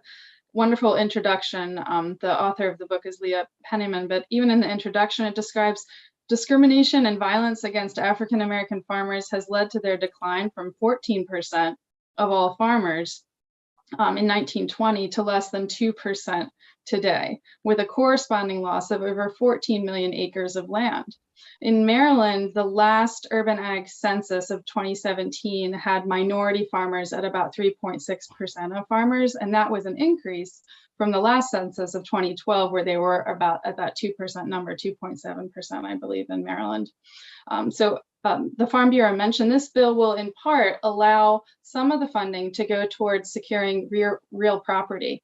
wonderful introduction. The author of the book is Leah Penniman, but even in the introduction, it describes discrimination and violence against African American farmers has led to their decline from 14% of all farmers in 1920 to less than 2% today, with a corresponding loss of over 14 million acres of land. In Maryland, the last urban ag census of 2017 had minority farmers at about 3.6% of farmers, and that was an increase from the last census of 2012, where they were about at that 2% number, 2.7%, I believe, in Maryland. The Farm Bureau mentioned this bill will in part allow some of the funding to go towards securing real property,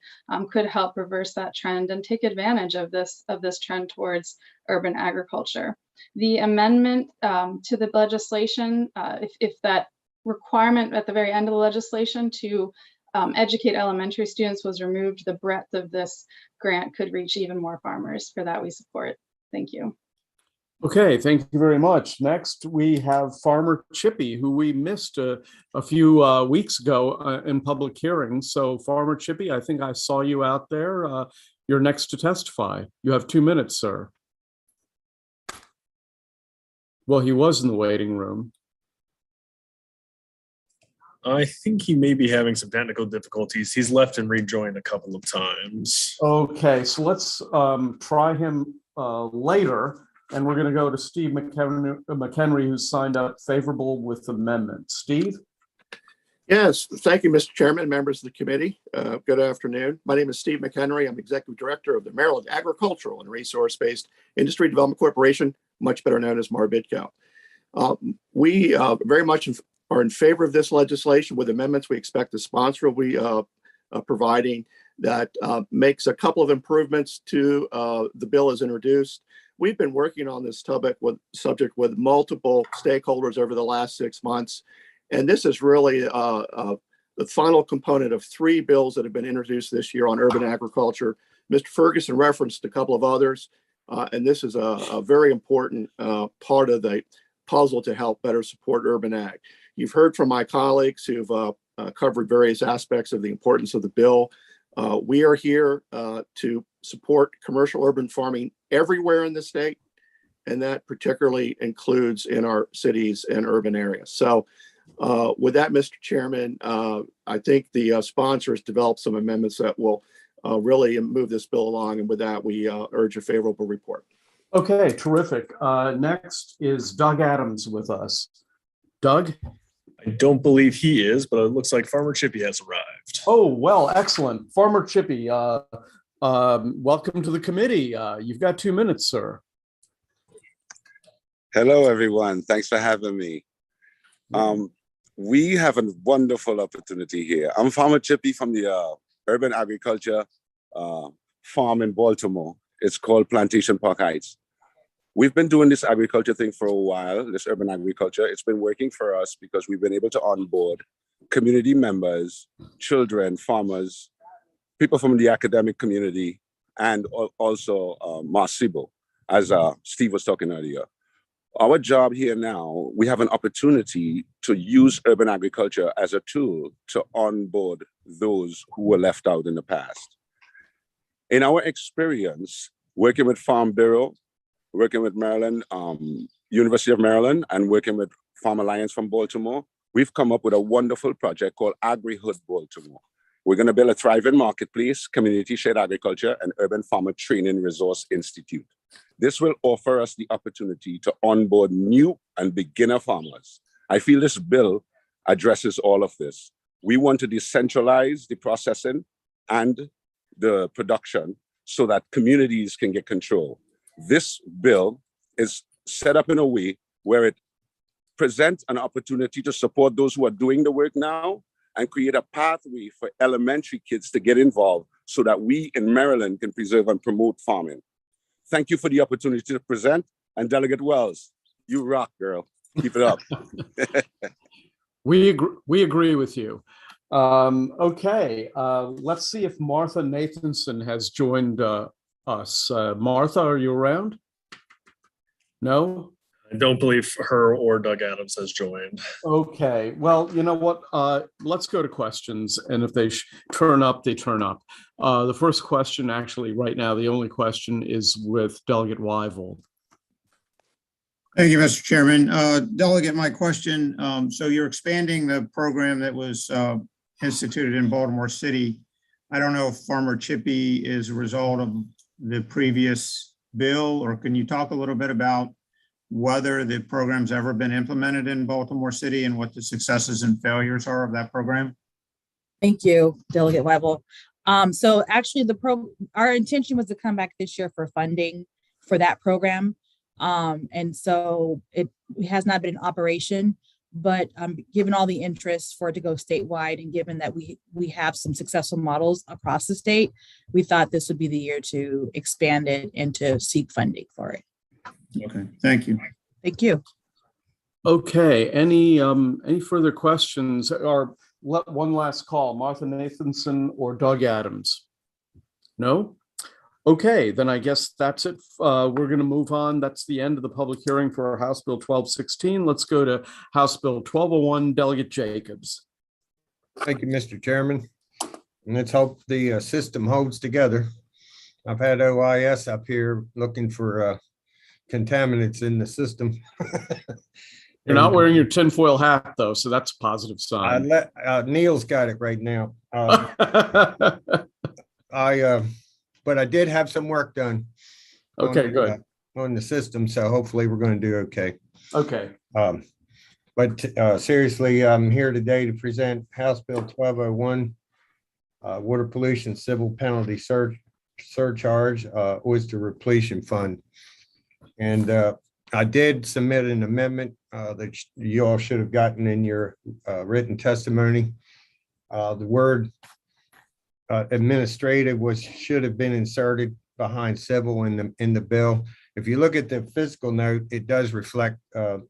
could help reverse that trend and take advantage of this trend towards urban agriculture. The amendment to the legislation, if that requirement at the very end of the legislation to educate elementary students was removed, the breadth of this grant could reach even more farmers. For that, we support. Thank you. Okay, thank you very much. Next, we have Farmer Chippy, who we missed a few weeks ago in public hearings. So Farmer Chippy, I think I saw you out there. You're next to testify. You have 2 minutes, sir. Well, he was in the waiting room. I think he may be having some technical difficulties. He's left and rejoined a couple of times. Okay, so let's try him later. And we're going to go to Steve McHenry, who's signed up favorable with the amendment. Steve? Yes, thank you, Mr. Chairman, members of the committee. Good afternoon. My name is Steve McHenry. I'm Executive Director of the Maryland Agricultural and Resource-Based Industry Development Corporation, much better known as MARBIDCO. We very much are in favor of this legislation with amendments we expect the sponsor will be providing that makes a couple of improvements to the bill as introduced. We've been working on this subject with multiple stakeholders over the last 6 months, and this is really the final component of 3 bills that have been introduced this year on urban agriculture. Mr. Ferguson referenced a couple of others, and this is a very important part of the puzzle to help better support urban ag. You've heard from my colleagues who've covered various aspects of the importance of the bill. We are here to support commercial urban farming everywhere in the state, and that particularly includes in our cities and urban areas. So with that, Mr. Chairman, I think the sponsors developed some amendments that will really move this bill along, and with that, we urge a favorable report. Okay, terrific. Next is Doug Adams with us. Doug? I don't believe he is, but it looks like Farmer Chippy has arrived. Oh, well, excellent. Farmer Chippy, welcome to the committee. You've got 2 minutes, sir. Hello, everyone. Thanks for having me. We have a wonderful opportunity here. I'm Farmer Chippy from the Urban Agriculture Farm in Baltimore. It's called Plantation Park Heights. We've been doing this agriculture thing for a while, this urban agriculture. It's been working for us because we've been able to onboard community members, children, farmers, people from the academic community, and also Marsibo, as Steve was talking earlier. Our job here now, we have an opportunity to use urban agriculture as a tool to onboard those who were left out in the past. In our experience, working with Farm Bureau, working with Maryland, University of Maryland, and working with Farm Alliance from Baltimore, we've come up with a wonderful project called AgriHood Baltimore. We're going to build a thriving marketplace, community shared agriculture, and urban farmer training resource institute. This will offer us the opportunity to onboard new and beginner farmers. I feel this bill addresses all of this. We want to decentralize the processing and the production so that communities can get control. This bill is set up in a way where it presents an opportunity to support those who are doing the work now and create a pathway for elementary kids to get involved so that we in Maryland can preserve and promote farming. Thank you for the opportunity to present. And Delegate Wells, you rock, girl. Keep it up. We agree with you. Okay, let's see if Martha Nathanson has joined us. Martha, are you around? No? I don't believe her or Doug Adams has joined. Okay, well, you know what? Let's go to questions, and if they turn up, they turn up. The first question, actually, right now, the only question is with Delegate Weigel. Thank you, Mr. Chairman. Delegate, my question, so you're expanding the program that was instituted in Baltimore City. I don't know if Farmer Chippy is a result of the previous bill, or can you talk a little bit about whether the program's ever been implemented in Baltimore City and what the successes and failures are of that program? Thank you, Delegate Weibel. So actually our intention was to come back this year for funding for that program. And so it has not been in operation, but given all the interest for it to go statewide and given that we have some successful models across the state, we thought this would be the year to expand it and to seek funding for it. Okay, thank you. Thank you. Okay, any further questions? Or one last call, Martha Nathanson or Doug Adams? No? Okay, then I guess that's it. We're going to move on. That's the end of the public hearing for House Bill 1216. Let's go to House Bill 1201, Delegate Jacobs. Thank you, Mr. Chairman. And let's hope the system holds together. I've had OIS up here looking for contaminants in the system. You're not wearing your tinfoil hat, though, so that's a positive sign. Neil's got it right now. But I did have some work done. Okay, good. On the system, so hopefully we're going to do okay. Okay. But seriously, I'm here today to present House Bill 1201, Water Pollution Civil Penalty Surcharge, Oyster Repletion Fund. And I did submit an amendment that you all should have gotten in your written testimony. The word administrative should have been inserted behind civil in the bill. If you look at the fiscal note, it does reflect that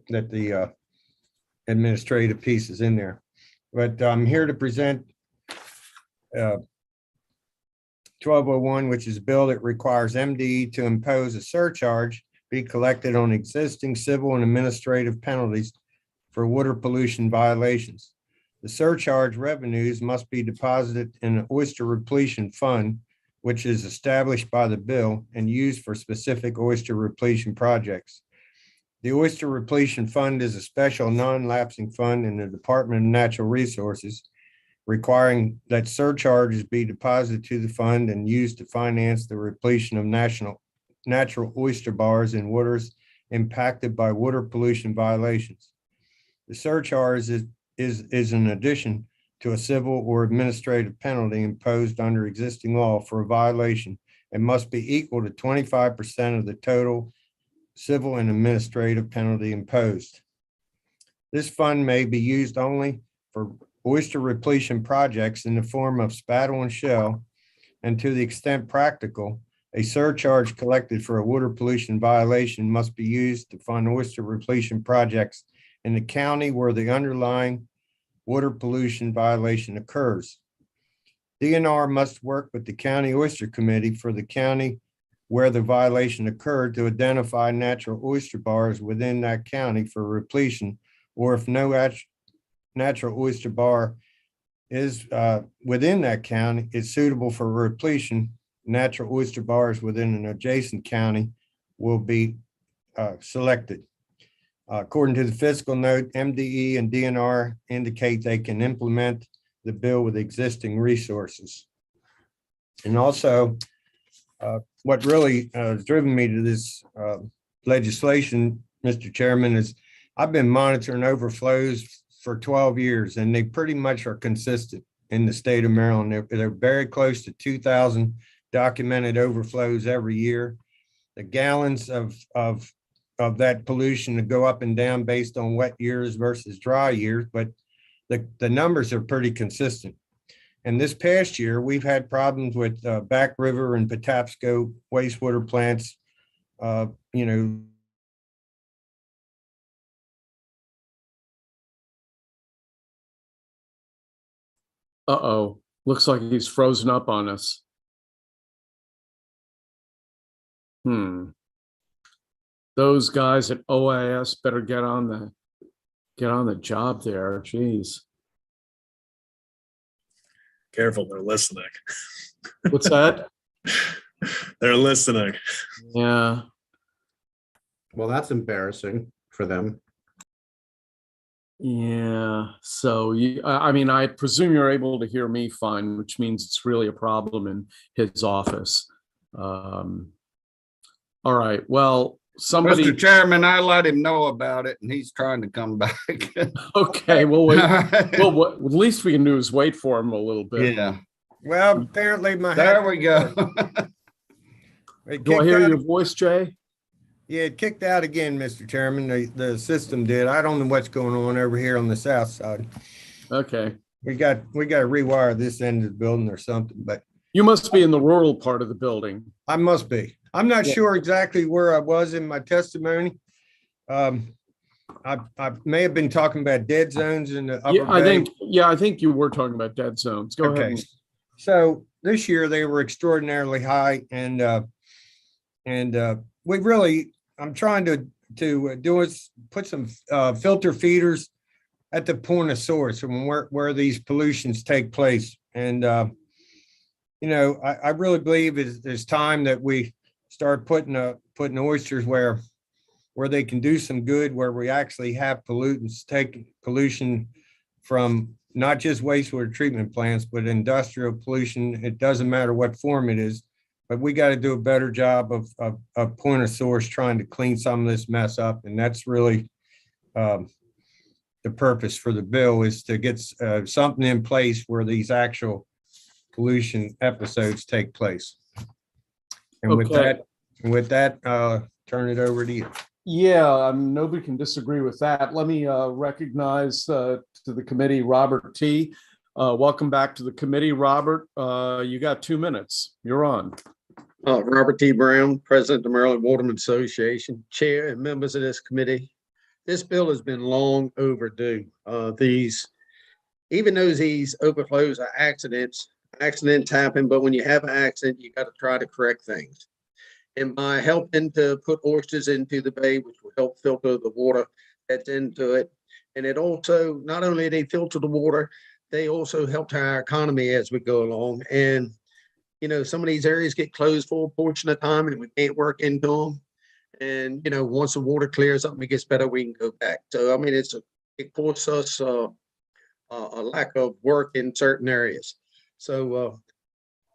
the administrative piece is in there. But I'm here to present 1201, which is a bill that requires MDE to impose a surcharge be collected on existing civil and administrative penalties for water pollution violations. The surcharge revenues must be deposited in an oyster repletion fund, which is established by the bill and used for specific oyster repletion projects. The Oyster Repletion Fund is a special non-lapsing fund in the Department of Natural Resources, requiring that surcharges be deposited to the fund and used to finance the repletion of natural oyster bars in waters impacted by water pollution violations. The surcharge is an addition to a civil or administrative penalty imposed under existing law for a violation and must be equal to 25% of the total civil and administrative penalty imposed. This fund may be used only for oyster repletion projects in the form of spattle and shell, and to the extent practical, a surcharge collected for a water pollution violation must be used to fund oyster repletion projects in the county where the underlying water pollution violation occurs. DNR must work with the County Oyster Committee for the county where the violation occurred to identify natural oyster bars within that county for repletion, or if no natural oyster bar is within that county, is suitable for repletion, natural oyster bars within an adjacent county will be selected. According to the fiscal note, MDE and DNR indicate they can implement the bill with existing resources. And also, what really has driven me to this legislation, Mr. Chairman, is I've been monitoring overflows for 12 years, and they pretty much are consistent in the state of Maryland. They're very close to 2,000 documented overflows every year. The gallons of that pollution to go up and down based on wet years versus dry years, but the numbers are pretty consistent. And this past year, we've had problems with Back River and Patapsco wastewater plants. You know, Uh-oh, looks like he's frozen up on us. Those guys at OIS better get on the job there. Jeez. Careful, they're listening. What's that? They're listening. Yeah. Well, that's embarrassing for them. Yeah. So I mean, I presume you're able to hear me fine, which means it's really a problem in his office. All right. Well, somebody. Mr. Chairman, I let him know about it and he's trying to come back. Okay. Well, wait. Well, what at least we can do is wait for him a little bit. Yeah. well, apparently There we go. Do I hear your voice, Jay? Yeah, it kicked out again, Mr. Chairman. The system did. I don't know what's going on over here on the south side. Okay. We got to rewire this end of the building or something, but You must be in the rural part of the building. I must be. I'm not Yeah. sure exactly where I was in my testimony. I may have been talking about dead zones in the upper Yeah, I bay. think you were talking about dead zones. Go Okay. ahead. So this year they were extraordinarily high, and we really, I'm trying to do is put some filter feeders at the point of source from where these pollutions take place. And you know, I really believe it's time that we start putting oysters where they can do some good, where we actually have pollutants, take pollution from not just wastewater treatment plants, but industrial pollution. It doesn't matter what form it is, but we got to do a better job of point of source, trying to clean some of this mess up. And that's really the purpose for the bill, is to get something in place where these actual pollution episodes take place. And with that, turn it over to you. Yeah, nobody can disagree with that. Let me recognize to the committee, Robert T. Welcome back to the committee, Robert. You got 2 minutes. You're on. Robert T. Brown, President of the Maryland Waterman Association, Chair and members of this committee. This bill has been long overdue. Even though these overflows are accidents happen, but when you have an accident, you got to try to correct things. And by helping to put oysters into the bay, which will help filter the water that's into it. And it also, not only they filter the water, they also help our economy as we go along. And, you know, some of these areas get closed for a portion of time and we can't work into them. And, you know, once the water clears up and it gets better, we can go back. So, I mean, it costs us a lack of work in certain areas. So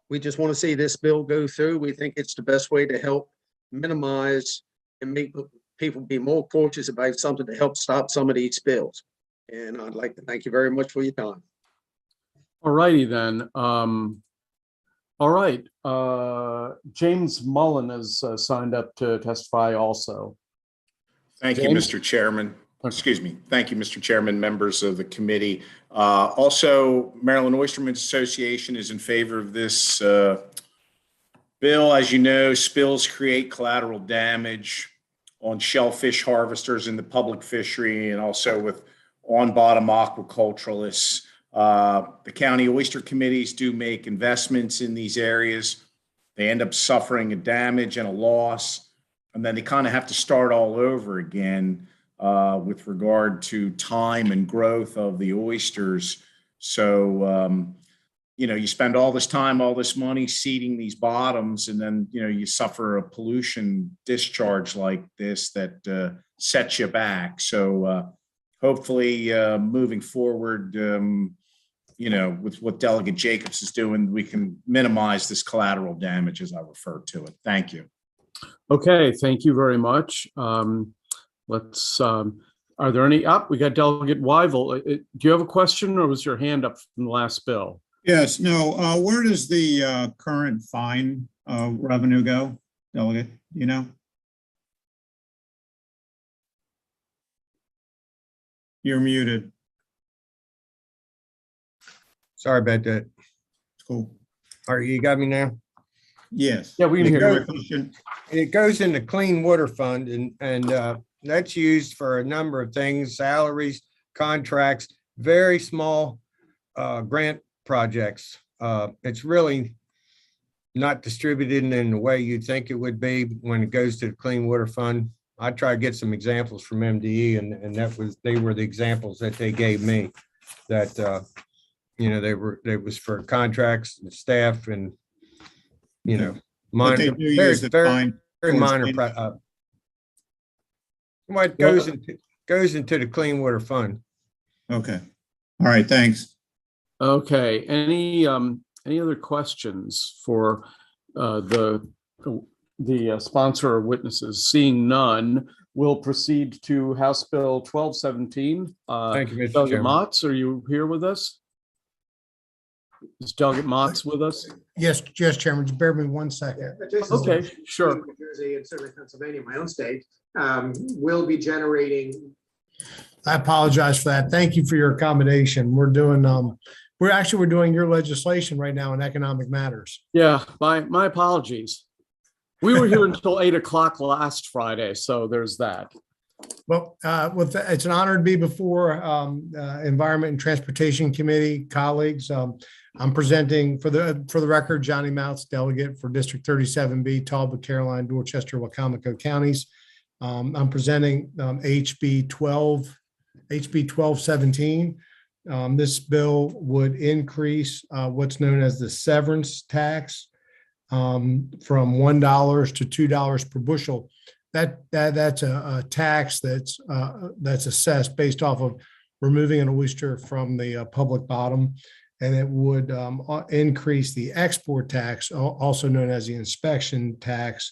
we just want to see this bill go through. We think it's the best way to help minimize and make people be more cautious about something to help stop some of these spills. And I'd like to thank you very much for your time. All righty then. All right. James Mullen has signed up to testify also. Thank you, Mr. Chairman. Excuse me. Thank you, Mr. Chairman, members of the committee. Also, Maryland Oystermen's Association is in favor of this bill. As you know, spills create collateral damage on shellfish harvesters in the public fishery and also with on-bottom aquaculturalists. The county oyster committees do make investments in these areas. They end up suffering a damage and a loss, and then they kind of have to start all over again with regard to time and growth of the oysters. So, you know, you spend all this time, all this money seeding these bottoms, and then, you know, you suffer a pollution discharge like this that sets you back. So hopefully moving forward, you know, with what Delegate Jacobs is doing, we can minimize this collateral damage as I referred to it. Thank you. Okay, thank you very much. Are there any we got Delegate Weigel. Do you have a question, or was your hand up from the last bill? Yes, no, where does the current fine revenue go, Delegate? You know? You're muted. Sorry about that. Cool. All right, you got me now? Yes. Yeah, we can It hear goes- you. It goes in the Clean Water Fund and that's used for a number of things, salaries, contracts, very small grant projects. It's really not distributed in the way you'd think it would be when it goes to the Clean Water Fund. I try to get some examples from MDE and they were the examples that they gave me that, they was for contracts and staff and, But they minor, do use the fine very towards minor. maintenance. What goes into the Clean Water Fund. Okay. All right, thanks. Okay, any other questions for the sponsor or witnesses? Seeing none, we'll proceed to House Bill 1217. Thank you, Mr. Delegate Chairman. Motz, are you here with us? Is Delegate Motz with us? Yes, Chairman, just bear with me 1 second. Okay, sure. New Jersey and certainly Pennsylvania, my own state, will be generating. I apologize for that. Thank you for your accommodation. We're doing, we're doing your legislation right now in economic matters. Yeah, my apologies. We were here until 8 o'clock last Friday, so there's that. Well, it's an honor to be before Environment and Transportation Committee colleagues. I'm presenting for the record, Johnny Mouth's delegate for District 37B, Talbot, Caroline, Dorchester, Wacomico counties. I'm presenting HB 1217. This bill would increase what's known as the severance tax from $1 to $2 per bushel. That's a tax that's assessed based off of removing an oyster from the public bottom, and it would increase the export tax, also known as the inspection tax,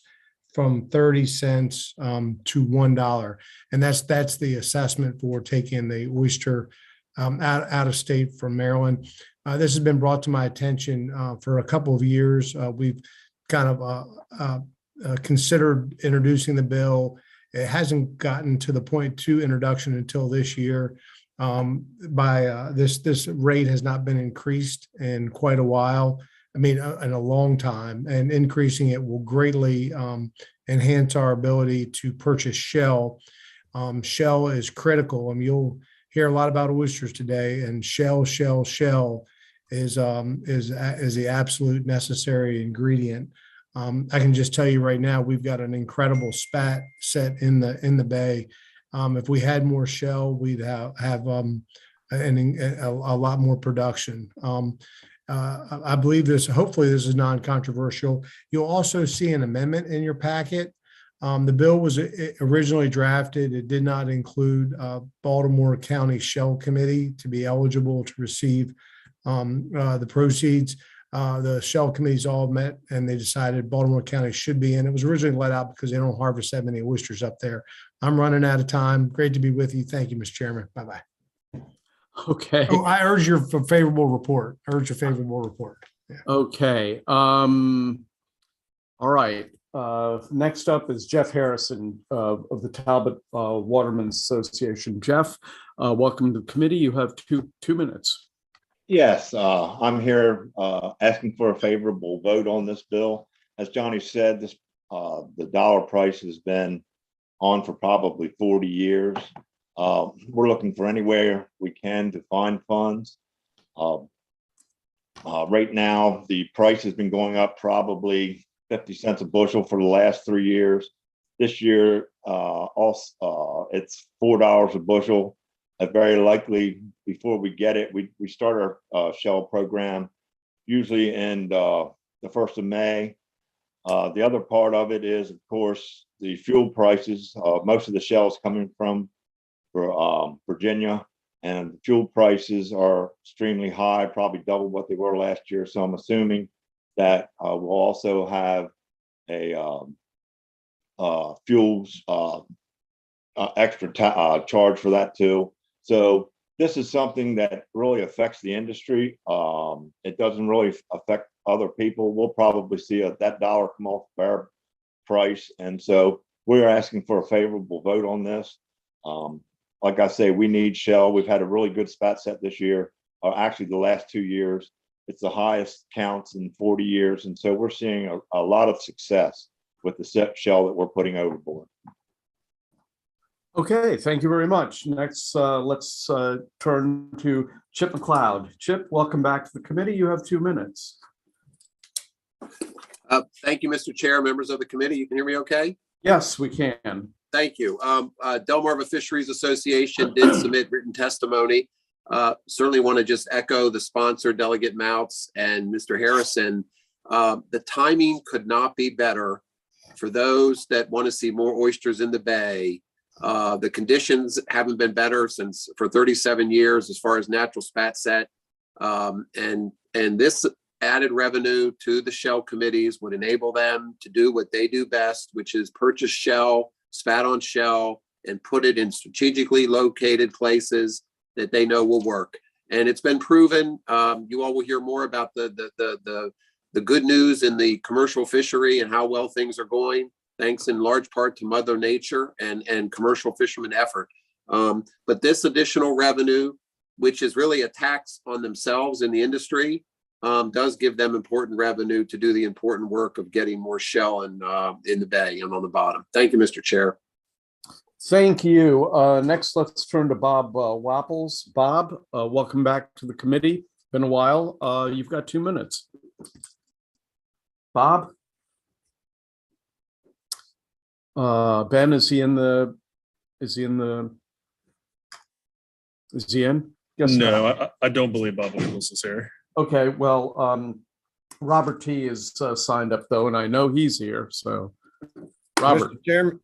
from 30 cents to $1, and that's the assessment for taking the oyster out of state from Maryland. This has been brought to my attention for a couple of years. We've kind of considered introducing the bill. It hasn't gotten to the point to introduction until this year. This rate has not been increased in quite a while. I mean, in a long time, and increasing it will greatly enhance our ability to purchase shell. Shell is critical. I mean, you'll hear a lot about oysters today, and shell is the absolute necessary ingredient. I can just tell you right now, we've got an incredible spat set in the bay. If we had more shell, we'd have a lot more production. I believe hopefully this is non-controversial. You'll also see an amendment in your packet. The bill was originally drafted. It did not include Baltimore County Shell Committee to be eligible to receive the proceeds. The Shell committees all met and they decided Baltimore County should be in. It was originally let out because they don't harvest that many oysters up there. I'm running out of time. Great to be with you. Thank you, Mr. Chairman. Bye-bye. Okay. Oh, I urge your favorable report. Yeah. Okay. All right. Next up is Jeff Harrison of the Talbot Waterman Association. Jeff, welcome to the committee. You have two minutes. Yes, I'm here asking for a favorable vote on this bill. As Johnny said, the dollar price has been on for probably 40 years. We're looking for anywhere we can to find funds. Right now, the price has been going up probably 50 cents a bushel for the last 3 years. This year, it's $4 a bushel. Very likely, before we get it, we start our shell program usually in the 1st of May. The other part of it is, of course, the fuel prices. Most of the shells coming from Virginia, and fuel prices are extremely high, probably double what they were last year. So I'm assuming that we'll also have a fuels extra charge for that too. So this is something that really affects the industry. It doesn't really affect other people. We'll probably see that dollar come off our price. And so we're asking for a favorable vote on this. Like I say, we need shell. We've had a really good spat set this year, or actually the last 2 years. It's the highest counts in 40 years. And so we're seeing a lot of success with the set shell that we're putting overboard. Okay, thank you very much. Next, let's turn to Chip McLeod. Chip, welcome back to the committee. You have 2 minutes. Thank you, Mr. Chair, members of the committee. You can hear me okay? Yes, we can. Thank you. Delmarva Fisheries Association did submit written testimony. Certainly want to just echo the sponsor, Delegate Mouts and Mr. Harrison. The timing could not be better for those that want to see more oysters in the bay. The conditions haven't been better for 37 years as far as natural spat set. And this added revenue to the shell committees would enable them to do what they do best, which is purchase shell, spat on shell, and put it in strategically located places that they know will work. And it's been proven. You all will hear more about the good news in the commercial fishery and how well things are going, thanks in large part to Mother Nature and commercial fishermen effort. But this additional revenue, which is really a tax on themselves in the industry, does give them important revenue to do the important work of getting more shell in the bay and on the bottom. Thank you, Mr. Chair. Thank you. Next, let's turn to Bob Wapples. Bob, welcome back to the committee. Been a while. You've got 2 minutes. Bob? Ben, is he in? Yes, No, I don't believe Bob Wapples is here. Okay, well, Robert T is signed up though, and I know he's here, so. Robert.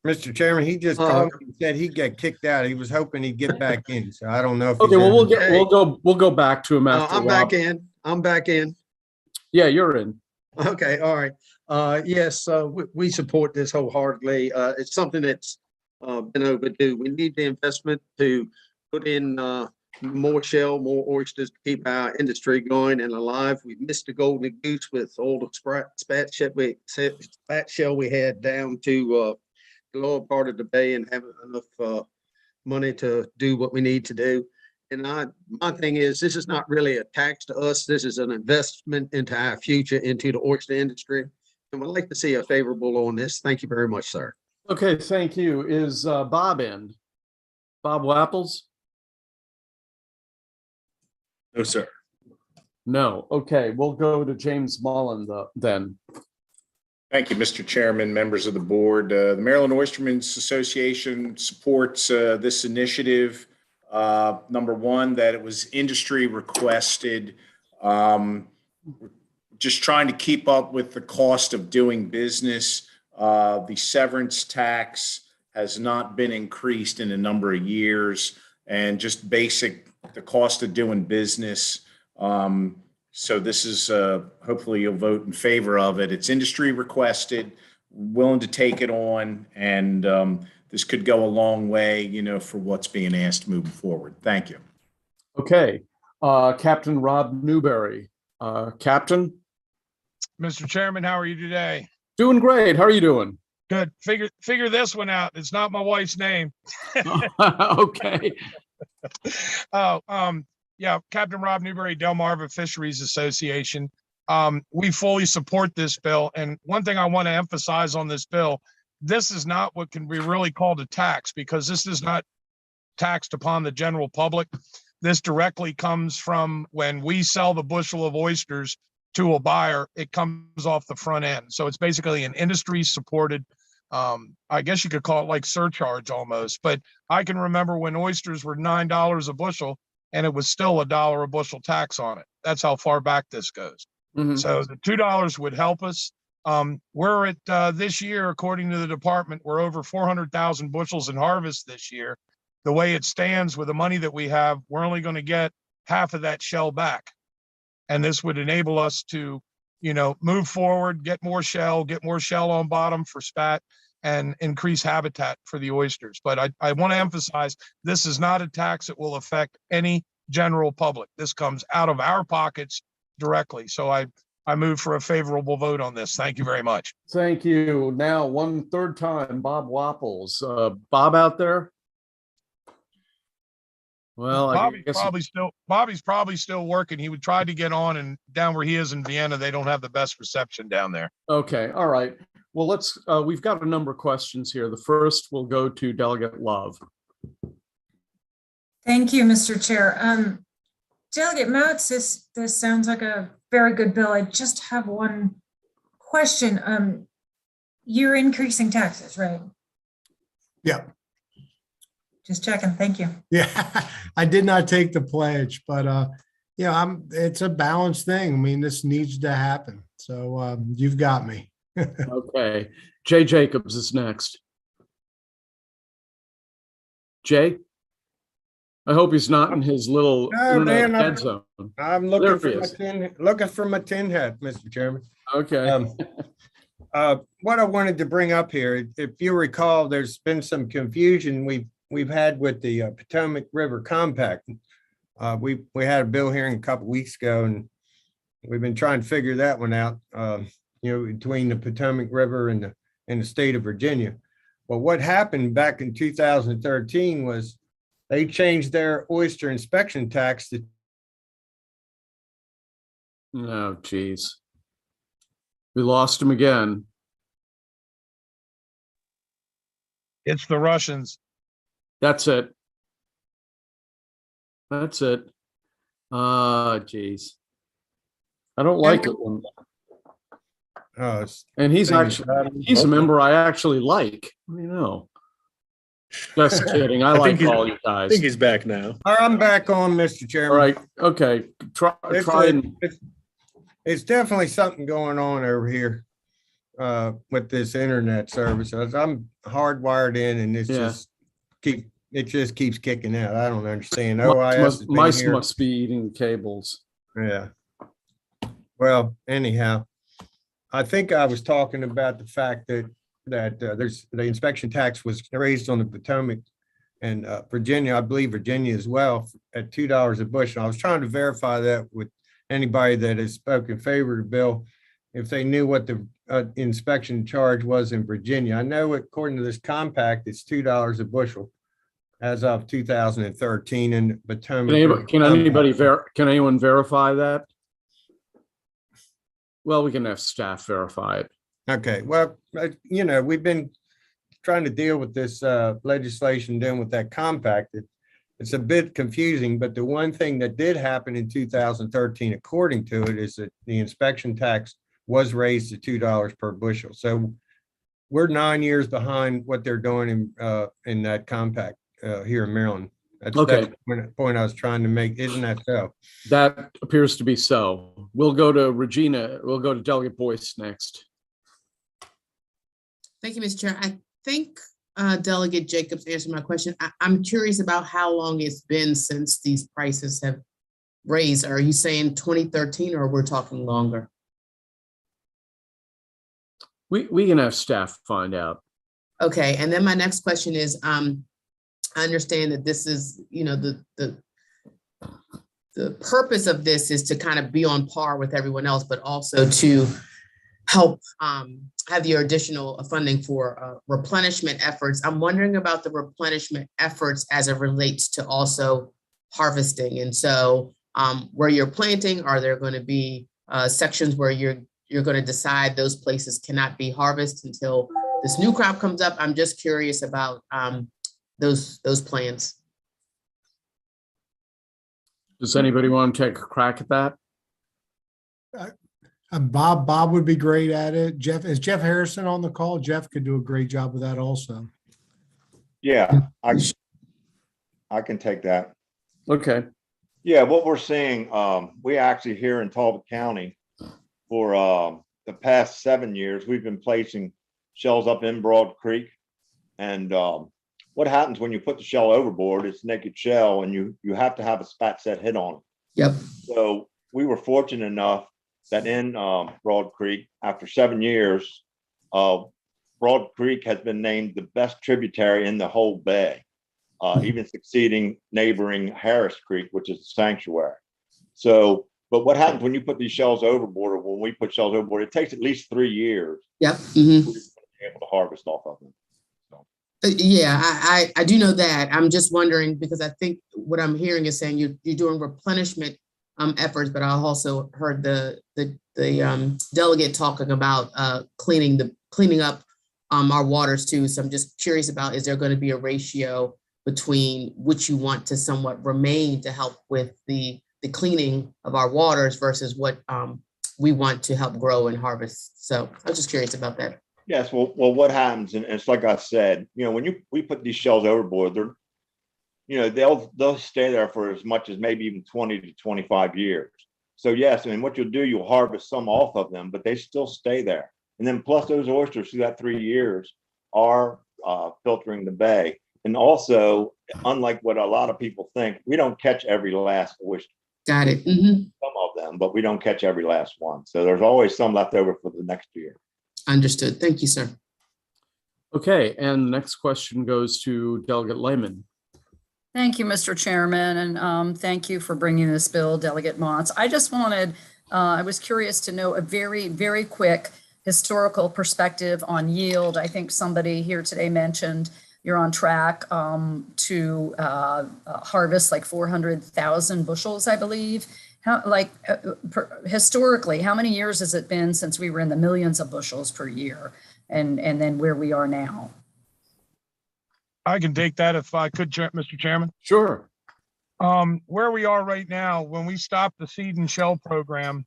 Mr. Chairman, he just called and said he'd get kicked out. He was hoping he'd get back in, so I don't know if. Okay, well, we'll go back to him after. I'm back in. I'm back in. Yeah, you're in. Okay, all right. Yes, we support this wholeheartedly. It's something that's been overdue. We need the investment to put in more shell, more oysters to keep our industry going and alive. We missed the golden goose with all the spat shell we had down to the lower part of the bay and having enough money to do what we need to do. And my thing is, this is not really a tax to us. This is an investment into our future, into the oyster industry. And we'd like to see a favorable on this. Thank you very much, sir. Okay, thank you. Is Bob in? Bob Wapples? No, sir. No. Okay, we'll go to James Mullen then. Thank you, Mr. Chairman, members of the board. The Maryland Oystermen's Association supports this initiative. Number one, that it was industry requested. Just trying to keep up with the cost of doing business. The severance tax has not been increased in a number of years, and just the cost of doing business. So this is, hopefully you'll vote in favor of it. It's industry requested, willing to take it on, and this could go a long way, for what's being asked moving forward. Thank you. Okay, Captain Rob Newberry. Captain? Mr. Chairman, how are you today? Doing great. How are you doing? Good. Figure this one out. It's not my wife's name. Okay. Yeah, Captain Rob Newberry, Delmarva Fisheries Association. We fully support this bill. And one thing I want to emphasize on this bill, this is not what can be really called a tax, because this is not taxed upon the general public. This directly comes from when we sell the bushel of oysters to a buyer, it comes off the front end. So it's basically an industry supported, I guess you could call it like surcharge almost. But I can remember when oysters were $9 a bushel and it was still $1 a bushel tax on it. That's how far back this goes. Mm-hmm. So the $2 would help us. We're at this year, according to the department, we're over 400,000 bushels in harvest this year. The way it stands with the money that we have, we're only going to get half of that shell back. And this would enable us to, move forward, get more shell on bottom for spat. and increase habitat for the oysters. But I want to emphasize, this is not a tax that will affect any general public. This comes out of our pockets directly. So I move for a favorable vote on this. Thank you very much. Thank you. Now, one third time, Bob Wapples. Bob out there? Well, Bobby's probably still working. He would try to get on, and down where he is in Vienna, they don't have the best reception down there. Okay, all right. Well, we've got a number of questions here. The first will go to Delegate Love. Thank you, Mr. Chair. Delegate Mouts, this sounds like a very good bill. I just have one question. You're increasing taxes, right? Yeah. Just checking. Thank you. Yeah, I did not take the pledge, but it's a balanced thing. I mean, this needs to happen. So you've got me. Okay. Jay Jacobs is next. Jay? I hope he's not in his little internet dead zone. I'm looking for my tin hat, Mr. Chairman. Okay. What I wanted to bring up here, if you recall, there's been some confusion we've had with the Potomac River Compact. We had a bill hearing a couple weeks ago, and we've been trying to figure that one out. Between the Potomac River and the state of Virginia. Well, what happened back in 2013 was they changed their oyster inspection tax to. Oh, geez. We lost him again. It's the Russians. That's it. That's it. Geez. I don't like it when. And he's a member I actually like. Just kidding. I like all you guys. I think he's back now. I'm back on, Mr. Chairman. All right. Okay. It's definitely something going on over here with this internet service. I'm hardwired in, and it just keeps kicking out. I don't understand. Mice must be eating the cables. Yeah. Well, anyhow. I think I was talking about the fact that there's the inspection tax was raised on the Potomac and Virginia, I believe Virginia as well, at $2 a bushel. I was trying to verify that with anybody that has spoken in favor of the bill, if they knew what the inspection charge was in Virginia. I know according to this compact, it's $2 a bushel as of 2013 in Potomac. Can anyone verify that? Well, we can have staff verify it. Okay. Well, we've been trying to deal with this legislation done with that compact. It's a bit confusing, but the one thing that did happen in 2013, according to it, is that the inspection tax was raised to $2 per bushel. So we're 9 years behind what they're doing in that compact here in Maryland. That's the point I was trying to make. Isn't that so? That appears to be so. We'll go to Regina. We'll go to Delegate Boyce next. Thank you, Mr. Chair. I think Delegate Jacobs answered my question. I'm curious about how long it's been since these prices have raised. Are you saying 2013 or we're talking longer? We can have staff find out. Okay, and then my next question is, I understand that this is, the purpose of this is to kind of be on par with everyone else, but also to help have your additional funding for replenishment efforts. I'm wondering about the replenishment efforts as it relates to also harvesting. And so where you're planting, are there going to be sections where you're going to decide those places cannot be harvested until this new crop comes up? I'm just curious about those plans. Does anybody want to take a crack at that? Bob would be great at it. Is Jeff Harrison on the call? Jeff could do a great job with that also. Yeah, I can take that. Okay. Yeah, what we're seeing, we actually here in Talbot County for the past 7 years, we've been placing shells up in Broad Creek. And what happens when you put the shell overboard, it's naked shell, and you have to have a spat set hit on it. Yep. So we were fortunate enough that in Broad Creek, after 7 years, Broad Creek has been named the best tributary in the whole bay, even succeeding neighboring Harris Creek, which is a sanctuary. So, but what happens when you put these shells overboard, or when we put shells overboard, it takes at least 3 years. Yep. To be able to harvest off of them. Yeah, I do know that. I'm just wondering, because I think what I'm hearing is saying you're doing replenishment efforts, but I also heard the delegate talking about cleaning up our waters too. So I'm just curious about, is there going to be a ratio between which you want to somewhat remain to help with the cleaning of our waters versus what we want to help grow and harvest? So I'm just curious about that. Yes, well, what happens, and it's like I said, when we put these shells overboard, they'll stay there for as much as maybe even 20 to 25 years. So yes, I mean, what you'll do, you'll harvest some off of them, but they still stay there. And then plus those oysters through that 3 years are filtering the bay. And also, unlike what a lot of people think, we don't catch every last oyster. Got it. Some of them, but we don't catch every last one. So there's always some left over for the next year. Understood. Thank you, sir. Okay, and the next question goes to Delegate Lehman. Thank you, Mr. Chairman, and thank you for bringing this bill, Delegate Motz. I just wanted, I was curious to know a very, very quick historical perspective on yield. I think somebody here today mentioned you're on track to harvest like 400,000 bushels, I believe. Historically, how many years has it been since we were in the millions of bushels per year, and then where we are now? I can take that if I could, Mr. Chairman. Sure. Where we are right now, when we stopped the seed and shell program,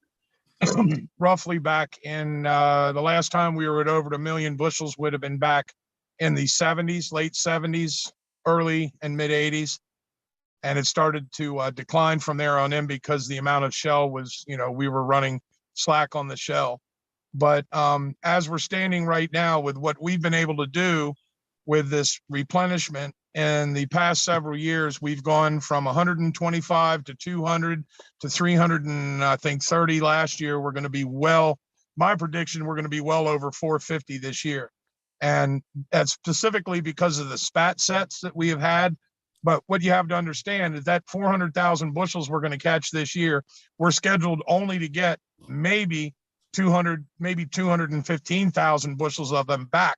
roughly back in the last time we were at over 1 million bushels would have been back in the 70s, late 70s, early and mid 80s. And it started to decline from there on in because the amount of shell was, we were running slack on the shell. But as we're standing right now with what we've been able to do with this replenishment in the past several years, we've gone from 125 to 200 to 300 and I think 30 last year. We're going to be my prediction, we're going to be well over 450 this year. And that's specifically because of the spat sets that we have had. But what you have to understand is that 400,000 bushels we're going to catch this year, we're scheduled only to get maybe 215,000 bushels of them back,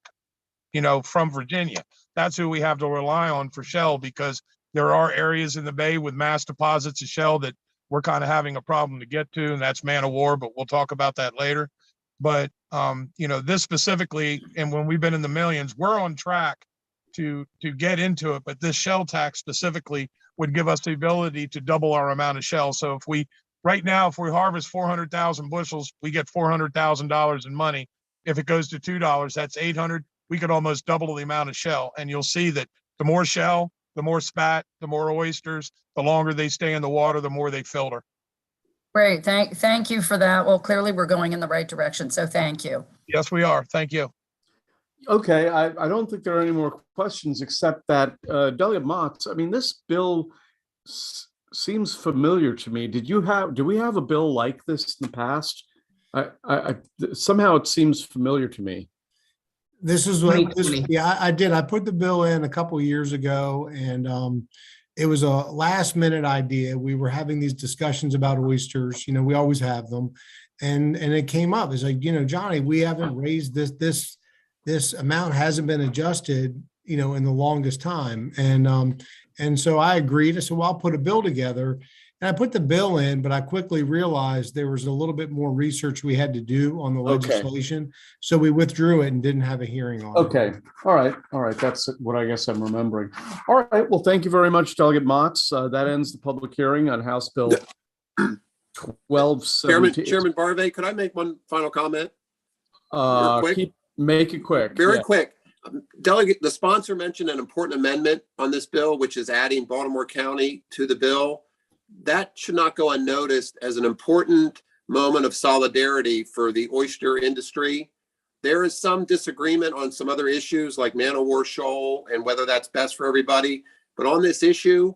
from Virginia. That's who we have to rely on for shell, because there are areas in the bay with mass deposits of shell that we're kind of having a problem to get to, and that's man of war, but we'll talk about that later. But, this specifically, and when we've been in the millions, we're on track to get into it, but this shell tax specifically would give us the ability to double our amount of shell. So if we harvest 400,000 bushels, we get $400,000 in money. If it goes to $2, that's 800. We could almost double the amount of shell. And you'll see that the more shell, the more spat, the more oysters, the longer they stay in the water, the more they filter. Great. Thank you for that. Well, clearly we're going in the right direction. So thank you. Yes, we are. Thank you. Okay, I don't think there are any more questions except that Delegate Motz, I mean, this bill seems familiar to me. Do we have a bill like this in the past? Somehow it seems familiar to me. This is what, I did. I put the bill in a couple of years ago, and it was a last minute idea. We were having these discussions about oysters. We always have them. And it came up. It's like, Johnny, we haven't raised this amount hasn't been adjusted, in the longest time. And so I agreed. I said, well, I'll put a bill together. And I put the bill in, but I quickly realized there was a little bit more research we had to do on the legislation. So we withdrew it and didn't have a hearing on it. Okay. All right. That's what I guess I'm remembering. All right. Well, thank you very much, Delegate Motz. That ends the public hearing on House Bill 1217. Chairman Barve, could I make one final comment? Make it quick. Very quick. Delegate, the sponsor mentioned an important amendment on this bill, which is adding Baltimore County to the bill. That should not go unnoticed as an important moment of solidarity for the oyster industry. There is some disagreement on some other issues like man-o-war shoal and whether that's best for everybody. But on this issue,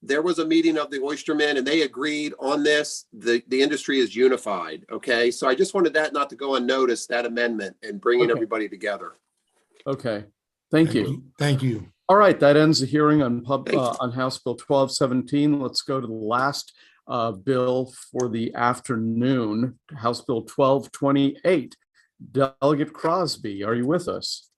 there was a meeting of the oystermen and they agreed on this. The industry is unified. Okay. So I just wanted that not to go unnoticed, that amendment, and bringing everybody together. Okay, thank you. Thank you. All right, that ends the hearing on on House Bill 1217. Let's go to the last bill for the afternoon, House Bill 1228. Delegate Crosby, are you with us?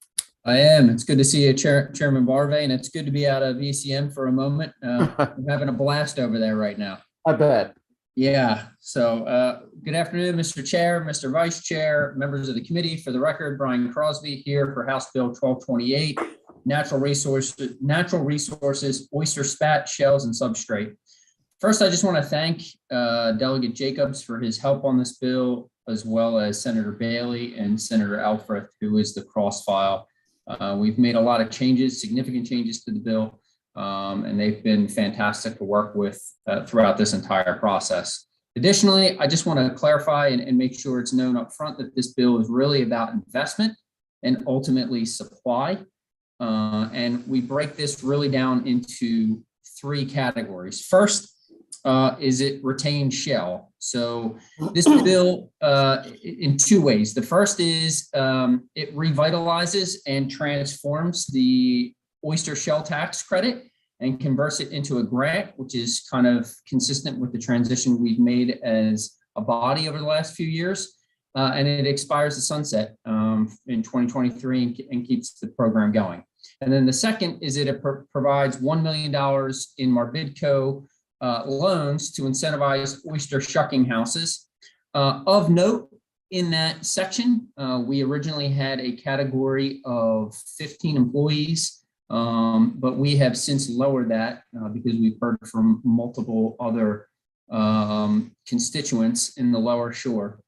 I am. It's good to see you, Chairman Barve, and it's good to be out of ECM for a moment. I'm having a blast over there right now. I bet. Yeah. So good afternoon, Mr. Chair, Mr. Vice Chair, members of the committee. For the record, Brian Crosby here for House Bill 1228, Natural Resources, Oyster Spat, Shells, and Substrate. First, I just want to thank Delegate Jacobs for his help on this bill, as well as Senator Bailey and Senator Alfreth, who is the cross-file. We've made a lot of changes, significant changes to the bill, and they've been fantastic to work with throughout this entire process. Additionally, I just want to clarify and make sure it's known up front that this bill is really about investment and ultimately supply. And we break this really down into three categories. First, is it retained shell? So this bill in two ways. The first is it revitalizes and transforms the oyster shell tax credit and converts it into a grant, which is kind of consistent with the transition we've made as a body over the last few years. And it expires the sunset in 2023 and keeps the program going. And then the second is it provides $1 million in Marbidco loans to incentivize oyster shucking houses. Of note, in that section, we originally had a category of 15 employees, but we have since lowered that because we've heard from multiple other constituents in the lower shore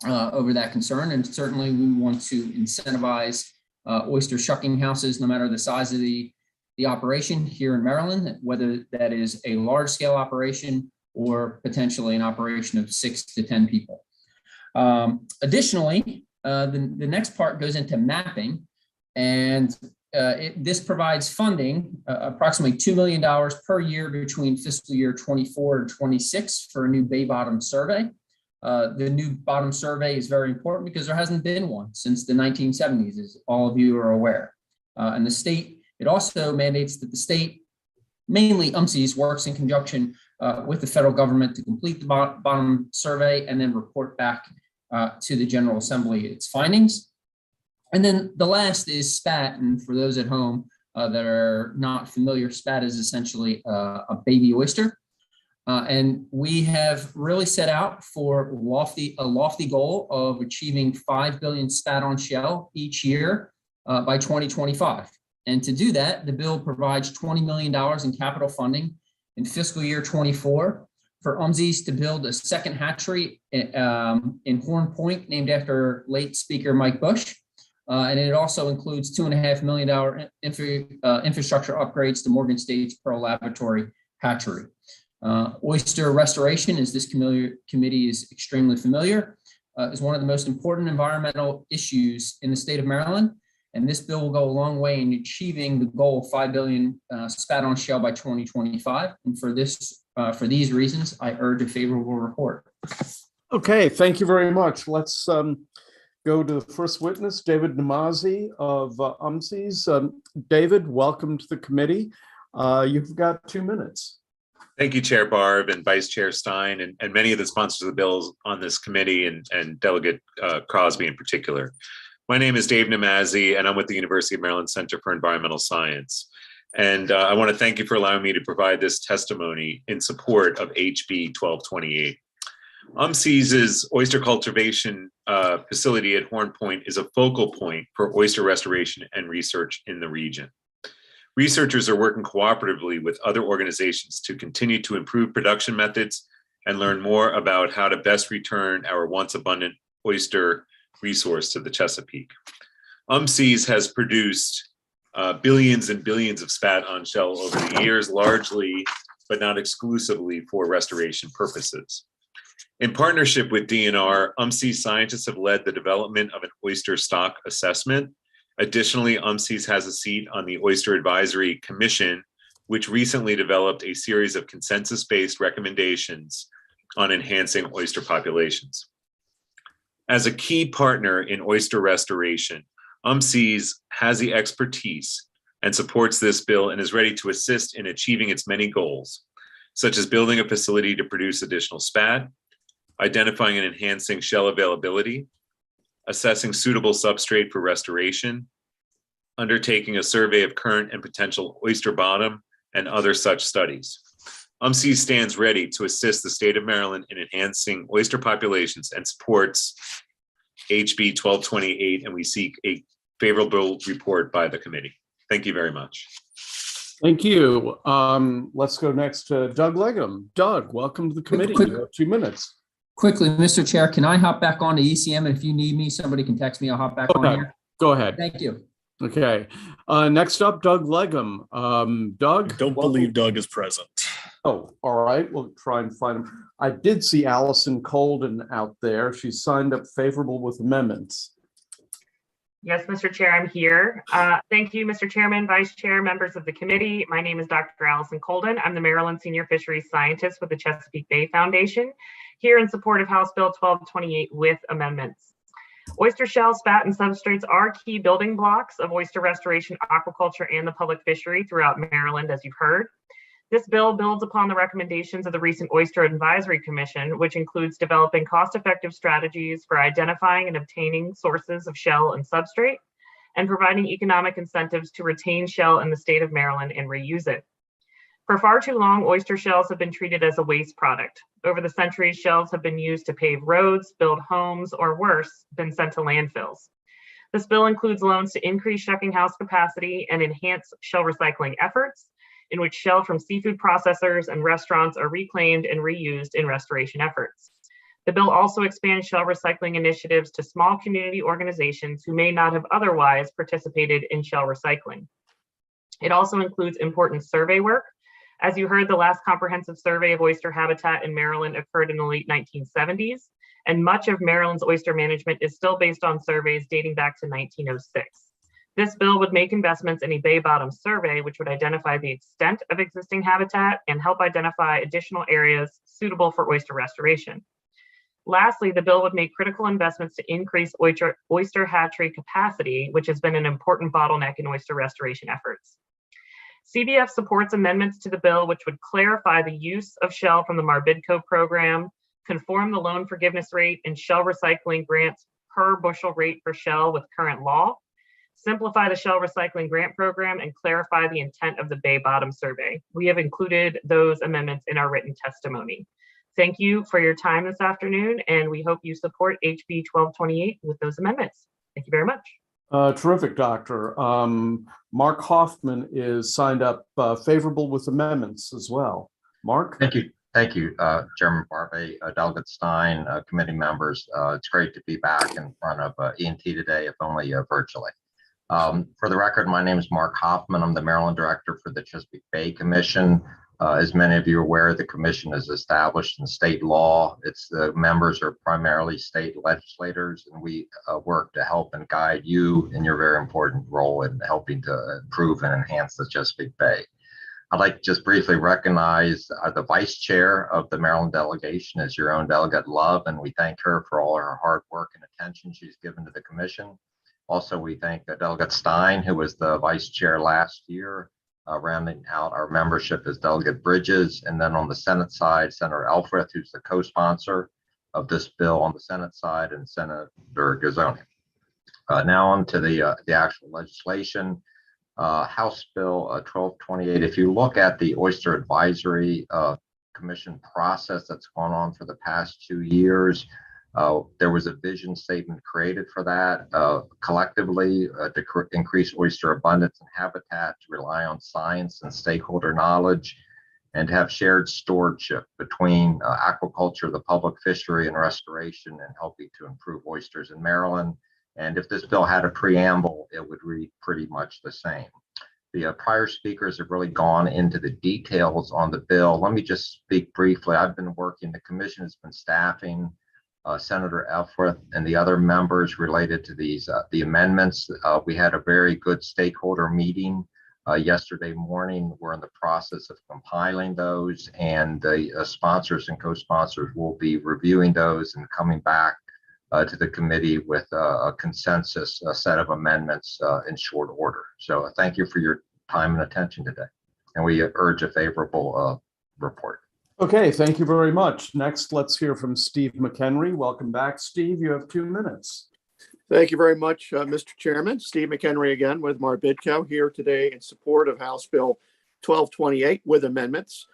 over that concern. And certainly we want to incentivize oyster shucking houses, no matter the size of the operation here in Maryland, whether that is a large scale operation or potentially an operation of 6 to 10 people. Additionally, the next part goes into mapping, and this provides funding, approximately $2 million per year between fiscal year 24 and 26 for a new bay bottom survey. The new bottom survey is very important because there hasn't been one since the 1970s, as all of you are aware. And the state, it also mandates that the state, mainly UMCES, works in conjunction with the federal government to complete the bottom survey and then report back to the General Assembly its findings. And then the last is SPAT. And for those at home that are not familiar, SPAT is essentially a baby oyster. And we have really set out for a lofty goal of achieving 5 billion spat on shell each year by 2025. And to do that, the bill provides $20 million in capital funding in fiscal year 24 for UMCES to build a second hatchery in Horn Point, named after late Speaker Mike Bush. And it also includes $2.5 million infrastructure upgrades to Morgan State's Pearl Laboratory hatchery. Oyster Restoration, as this committee is extremely familiar, is one of the most important environmental issues in the state of Maryland. And this bill will go a long way in achieving the goal of 5 billion spat on shell by 2025. And for these reasons, I urge a favorable report. Okay, thank you very much. Let's go to the first witness, David Namazi of UMCES. David, welcome to the committee. You've got 2 minutes. Thank you, Chair Barb and Vice Chair Stein, and many of the sponsors of the bills on this committee, and Delegate Crosby in particular. My name is Dave Namazi, and I'm with the University of Maryland Center for Environmental Science. And I want to thank you for allowing me to provide this testimony in support of HB 1228. UMCES's oyster cultivation facility at Horn Point is a focal point for oyster restoration and research in the region. Researchers are working cooperatively with other organizations to continue to improve production methods and learn more about how to best return our once abundant oyster resource to the Chesapeake. UMCES has produced billions and billions of spat on shell over the years, largely, but not exclusively, for restoration purposes. In partnership with DNR, UMCES scientists have led the development of an oyster stock assessment. Additionally, UMCES has a seat on the Oyster Advisory Commission, which recently developed a series of consensus-based recommendations on enhancing oyster populations. As a key partner in oyster restoration, UMCES has the expertise and supports this bill and is ready to assist in achieving its many goals, such as building a facility to produce additional SPAD, identifying and enhancing shell availability, assessing suitable substrate for restoration, undertaking a survey of current and potential oyster bottom, and other such studies. UMCES stands ready to assist the state of Maryland in enhancing oyster populations and supports HB 1228, and we seek a favorable report by the committee. Thank you very much. Thank you. Let's go next to Doug Leggum. Doug, welcome to the committee. You have 2 minutes. Quickly, Mr. Chair, can I hop back on to ECM? If you need me, somebody can text me. I'll hop back on here. Go ahead. Thank you. Okay. Next up, Doug Leggum. Doug? I don't believe Doug is present. Oh, all right. We'll try and find him. I did see Allison Colden out there. She signed up favorable with amendments. Yes, Mr. Chair, I'm here. Thank you, Mr. Chairman, Vice Chair, members of the committee. My name is Dr. Allison Colden. I'm the Maryland Senior Fisheries Scientist with the Chesapeake Bay Foundation, here in support of House Bill 1228 with amendments. Oyster shells, spat, and substrates are key building blocks of oyster restoration, aquaculture, and the public fishery throughout Maryland, as you've heard. This bill builds upon the recommendations of the recent Oyster Advisory Commission, which includes developing cost-effective strategies for identifying and obtaining sources of shell and substrate, and providing economic incentives to retain shell in the state of Maryland and reuse it. For far too long, oyster shells have been treated as a waste product. Over the centuries, shells have been used to pave roads, build homes, or worse, been sent to landfills. This bill includes loans to increase shucking house capacity and enhance shell recycling efforts, in which shell from seafood processors and restaurants are reclaimed and reused in restoration efforts. The bill also expands shell recycling initiatives to small community organizations who may not have otherwise participated in shell recycling. It also includes important survey work. As you heard, the last comprehensive survey of oyster habitat in Maryland occurred in the late 1970s, and much of Maryland's oyster management is still based on surveys dating back to 1906. This bill would make investments in a bay bottom survey, which would identify the extent of existing habitat and help identify additional areas suitable for oyster restoration. Lastly, the bill would make critical investments to increase oyster hatchery capacity, which has been an important bottleneck in oyster restoration efforts. CBF supports amendments to the bill, which would clarify the use of shell from the Marbidco program, conform the loan forgiveness rate and shell recycling grants per bushel rate for shell with current law, simplify the shell recycling grant program, and clarify the intent of the Bay Bottom Survey. We have included those amendments in our written testimony. Thank you for your time this afternoon, and we hope you support HB 1228 with those amendments. Thank you very much. Terrific, Doctor. Mark Hoffman is signed up favorable with amendments as well. Mark? Thank you. Thank you, Chairman Barbie, Delegate Stein, committee members. It's great to be back in front of ENT today, if only virtually. For the record, my name is Mark Hoffman. I'm the Maryland Director for the Chesapeake Bay Commission. As many of you are aware, the commission is established in state law. The members are primarily state legislators, and we work to help and guide you in your very important role in helping to improve and enhance the Chesapeake Bay. I'd like to just briefly recognize the vice chair of the Maryland delegation is your own Delegate Love, and we thank her for all her hard work and attention she's given to the commission. Also, we thank Delegate Stein, who was the vice chair last year. Rounding out our membership is Delegate Bridges, and then on the Senate side, Senator Elfreth, who's the co-sponsor of this bill on the Senate side, and Senator Gazzoni. Now on to the actual legislation. House Bill 1228. If you look at the Oyster Advisory Commission process that's gone on for the past 2 years, there was a vision statement created for that collectively to increase oyster abundance and habitat, to rely on science and stakeholder knowledge, and to have shared stewardship between aquaculture, the public fishery, and restoration, and helping to improve oysters in Maryland. And if this bill had a preamble, it would read pretty much the same. The prior speakers have really gone into the details on the bill. Let me just speak briefly. I've been working, the commission has been staffing Senator Elfreth and the other members related to these the amendments. We had a very good stakeholder meeting yesterday morning. We're in the process of compiling those, and the sponsors and co-sponsors will be reviewing those and coming back to the committee with a consensus set of amendments in short order. So thank you for your time and attention today. And we urge a favorable report. Okay, thank you very much. Next, let's hear from Steve McHenry. Welcome back, Steve. You have 2 minutes. Thank you very much, Mr. Chairman. Steve McHenry again with Mar Bidco here today in support of House Bill 1228 with amendments.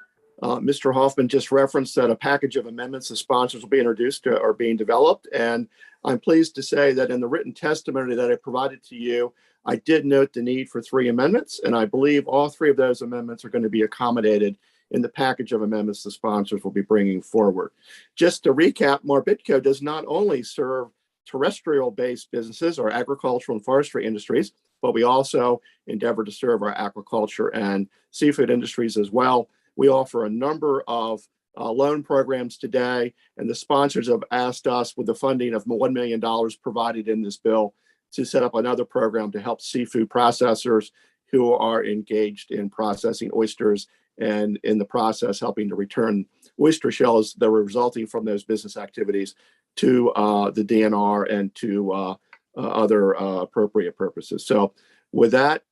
Mr. Hoffman just referenced that a package of amendments the sponsors will be introduced are being developed. And I'm pleased to say that in the written testimony that I provided to you, I did note the need for 3 amendments. And I believe all 3 of those amendments are going to be accommodated in the package of amendments the sponsors will be bringing forward. Just to recap, Mar Bidco does not only serve terrestrial-based businesses or agricultural and forestry industries, but we also endeavor to serve our aquaculture and seafood industries as well. We offer a number of loan programs today, and the sponsors have asked us, with the funding of $1 million provided in this bill, to set up another program to help seafood processors who are engaged in processing oysters and in the process helping to return oyster shells that were resulting from those business activities to the DNR and to other appropriate purposes. So with that,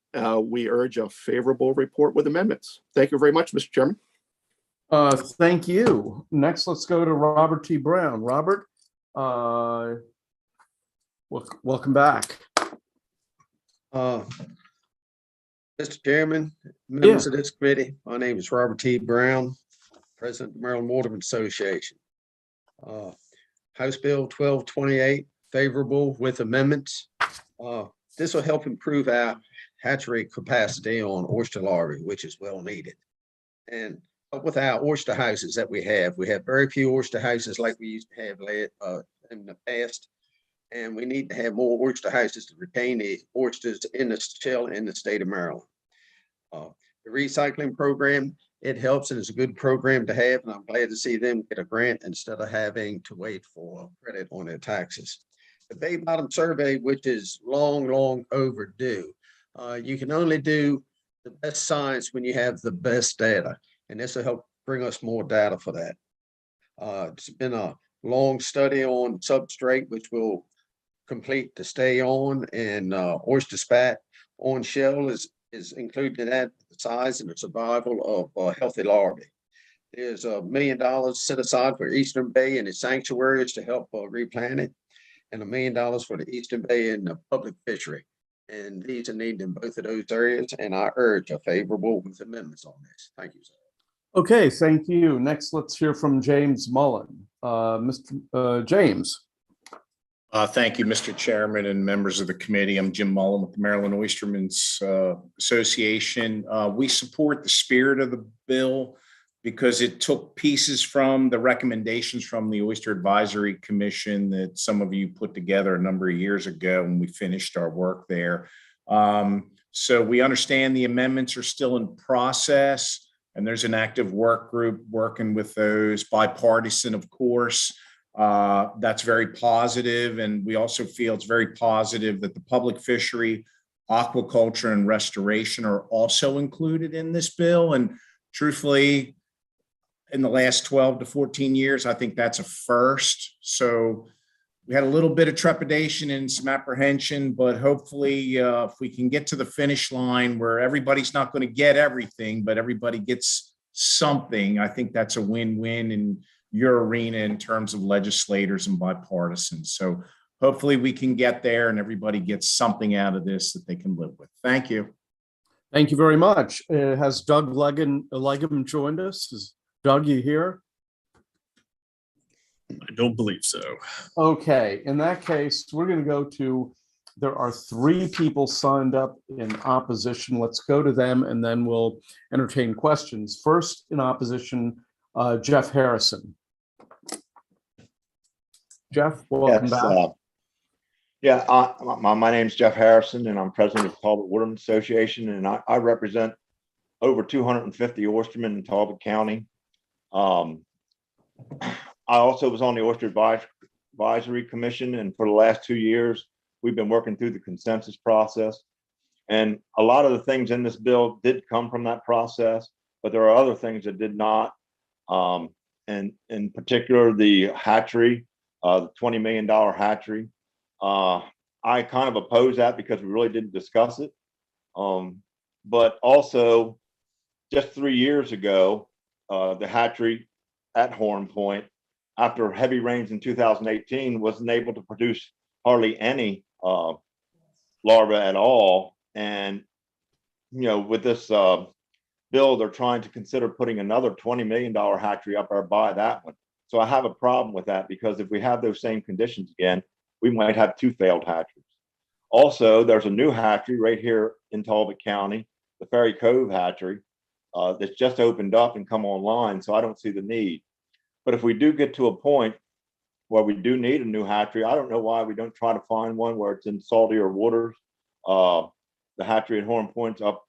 we urge a favorable report with amendments. Thank you very much, Mr. Chairman. Thank you. Next, let's go to Robert T. Brown. Robert, welcome back. Mr. Chairman, members of this committee, my name is Robert T. Brown, President of the Maryland Waterman Association. House Bill 1228, favorable with amendments. This will help improve our hatchery capacity on oyster larvae, which is well needed. And with our oyster houses that we have very few oyster houses like we used to have in the past. And we need to have more oyster houses to retain the oysters in the shell in the state of Maryland. The recycling program, it helps and it's a good program to have, and I'm glad to see them get a grant instead of having to wait for credit on their taxes. The Bay Bottom Survey, which is long overdue. You can only do the best science when you have the best data, and this will help bring us more data for that. It's been a long study on substrate, which will complete to stay on, and oyster spat on shell is included in that, the size and the survival of healthy larvae. There's $1 million set aside for Eastern Bay and its sanctuaries to help replant it, and $1 million for the Eastern Bay and the public fishery. And these are needed in both of those areas, and I urge a favorable with amendments on this. Thank you, sir. Okay, thank you. Next, let's hear from James Mullen. Mr. James. Thank you, Mr. Chairman and members of the committee. I'm Jim Mullen with the Maryland Oystermen's Association. We support the spirit of the bill because it took pieces from the recommendations from the Oyster Advisory Commission that some of you put together a number of years ago when we finished our work there. So we understand the amendments are still in process, and there's an active work group working with those, bipartisan, of course. That's very positive, and we also feel it's very positive that the public fishery, aquaculture, and restoration are also included in this bill. And truthfully, in the last 12 to 14 years, I think that's a first. So we had a little bit of trepidation and some apprehension, but hopefully if we can get to the finish line where everybody's not going to get everything, but everybody gets something, I think that's a win-win in your arena in terms of legislators and bipartisan. So hopefully we can get there and everybody gets something out of this that they can live with. Thank you. Thank you very much. Has Doug Legum joined us? Is Doug, you here? I don't believe so. Okay, in that case, we're going to go to, there are 3 people signed up in opposition. Let's go to them and then we'll entertain questions. First in opposition, Jeff Harrison. Jeff, welcome back. My name's Jeff Harrison, and I'm president of Talbot Waterman Association, and I represent over 250 oystermen in Talbot County. I also was on the Oyster Advisory Commission, and for the last 2 years, we've been working through the consensus process. And a lot of the things in this bill did come from that process, but there are other things that did not. And in particular, the hatchery the $20 million hatchery. I kind of oppose that because we really didn't discuss it. But also, just 3 years ago, the hatchery at Horn Point, after heavy rains in 2018, wasn't able to produce hardly any larvae at all. And, with this bill, they're trying to consider putting another $20 million hatchery up there by that one. So I have a problem with that, because if we have those same conditions again, we might have 2 failed hatcheries. Also, there's a new hatchery right here in Talbot County, the Ferry Cove hatchery, that's just opened up and come online. So I don't see the need. But if we do get to a point where we do need a new hatchery, I don't know why we don't try to find one where it's in saltier waters. The hatchery at Horn Point's up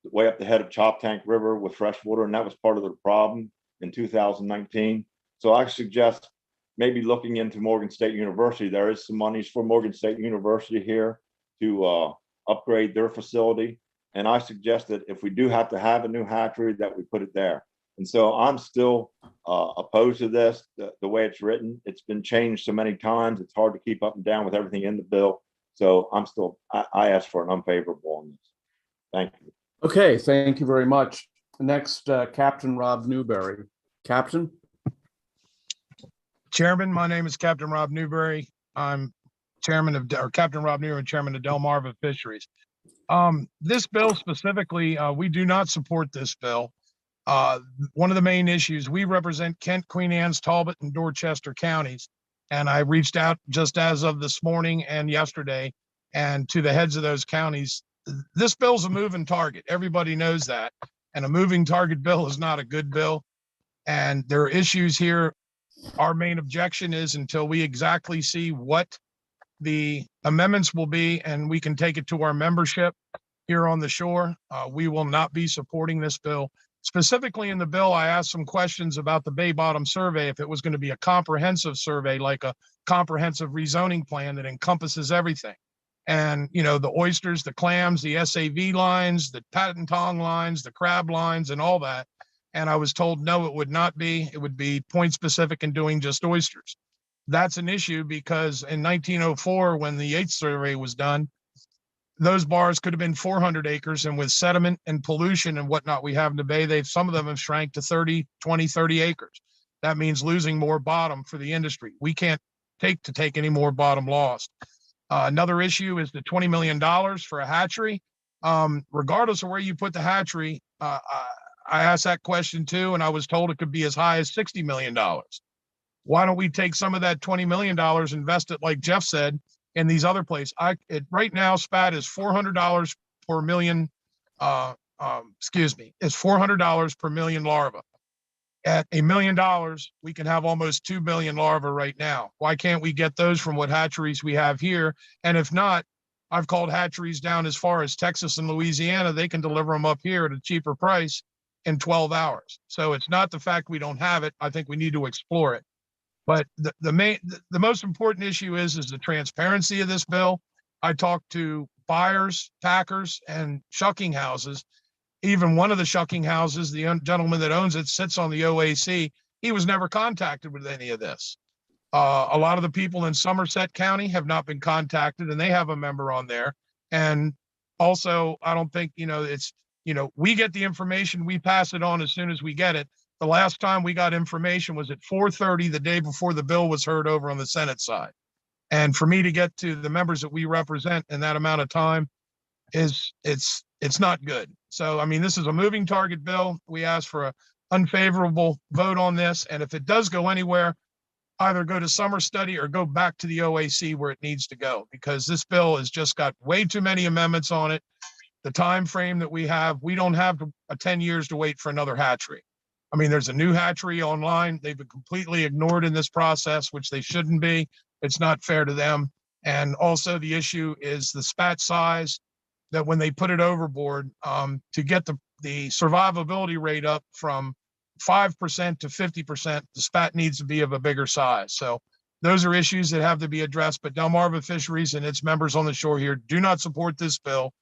way up the head of Chop Tank River with fresh water, and that was part of the problem in 2019. So I suggest maybe looking into Morgan State University. There is some monies for Morgan State University here to upgrade their facility. And I suggest that if we do have to have a new hatchery, that we put it there. And so I'm still opposed to this, the way it's written. It's been changed so many times. It's hard to keep up and down with everything in the bill. So I ask for an unfavorable on this. Thank you. Okay, thank you very much. Next, Captain Rob Newberry. Captain? Chairman, my name is Captain Rob Newberry. I'm Captain Rob Newberry, Chairman of Delmarva Fisheries. This bill specifically, we do not support this bill. One of the main issues, we represent Kent, Queen Anne's, Talbot, and Dorchester counties. And I reached out just as of this morning and yesterday, and to the heads of those counties. This bill's a moving target. Everybody knows that. And a moving target bill is not a good bill. And there are issues here. Our main objection is, until we exactly see what the amendments will be and we can take it to our membership here on the shore, we will not be supporting this bill. Specifically in the bill, I asked some questions about the Bay Bottom survey, if it was going to be a comprehensive survey, like a comprehensive rezoning plan that encompasses everything. And, the oysters, the clams, the SAV lines, the patent tong lines, the crab lines, and all that. And I was told, no, it would not be. It would be point specific and doing just oysters. That's an issue because in 1904, when the 8th survey was done, those bars could have been 400 acres. And with sediment and pollution and whatnot we have in the bay, some of them have shrank to 30 acres. That means losing more bottom for the industry. We can't take any more bottom lost. Another issue is the $20 million for a hatchery. Regardless of where you put the hatchery, I asked that question too, and I was told it could be as high as $60 million. Why don't we take some of that $20 million, invest it, like Jeff said, in these other places? Right now, SPAT is $400 per million, is $400 per million larvae. At $1 million, we can have almost 2 billion larvae right now. Why can't we get those from what hatcheries we have here? And if not, I've called hatcheries down as far as Texas and Louisiana. They can deliver them up here at a cheaper price in 12 hours. So it's not the fact we don't have it. I think we need to explore it. But the most important issue is the transparency of this bill. I talked to buyers, packers, and shucking houses. Even one of the shucking houses, the gentleman that owns it, sits on the OAC. He was never contacted with any of this. A lot of the people in Somerset County have not been contacted, and they have a member on there. And also, I don't think, we get the information, we pass it on as soon as we get it. The last time we got information was at 4:30 the day before the bill was heard over on the Senate side. And for me to get to the members that we represent in that amount of time it's not good. So, this is a moving target bill. We ask for an unfavorable vote on this. And if it does go anywhere, either go to summer study or go back to the OAC where it needs to go, because this bill has just got way too many amendments on it. The time frame that we don't have 10 years to wait for another hatchery. There's a new hatchery online. They've been completely ignored in this process, which they shouldn't be. It's not fair to them. And also the issue is the spat size, that when they put it overboard, to get the survivability rate up from 5% to 50%, the spat needs to be of a bigger size. So those are issues that have to be addressed. But Delmarva Fisheries and its members on the shore here do not support this bill.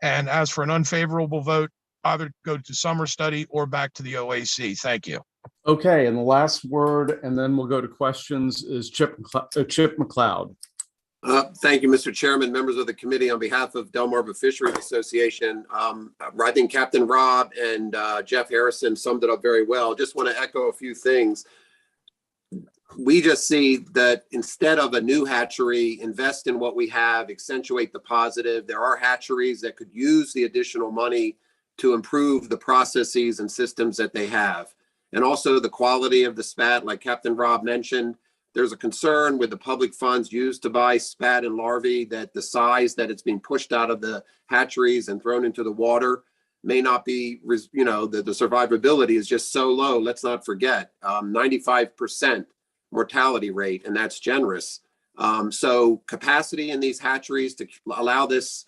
And as for an unfavorable vote, either go to summer study or back to the OAC. Thank you. Okay, and the last word, and then we'll go to questions, is Chip McLeod. Thank you, Mr. Chairman, members of the committee. On behalf of Delmarva Fisheries Association, I think Captain Rob and Jeff Harrison summed it up very well. Just want to echo a few things. We just see that instead of a new hatchery, invest in what we have, accentuate the positive. There are hatcheries that could use the additional money to improve the processes and systems that they have. And also the quality of the spat, like Captain Rob mentioned. There's a concern with the public funds used to buy spat and larvae that the size that it's being pushed out of the hatcheries and thrown into the water may not be, the survivability is just so low. Let's not forget 95% mortality rate, and that's generous. So capacity in these hatcheries to allow this,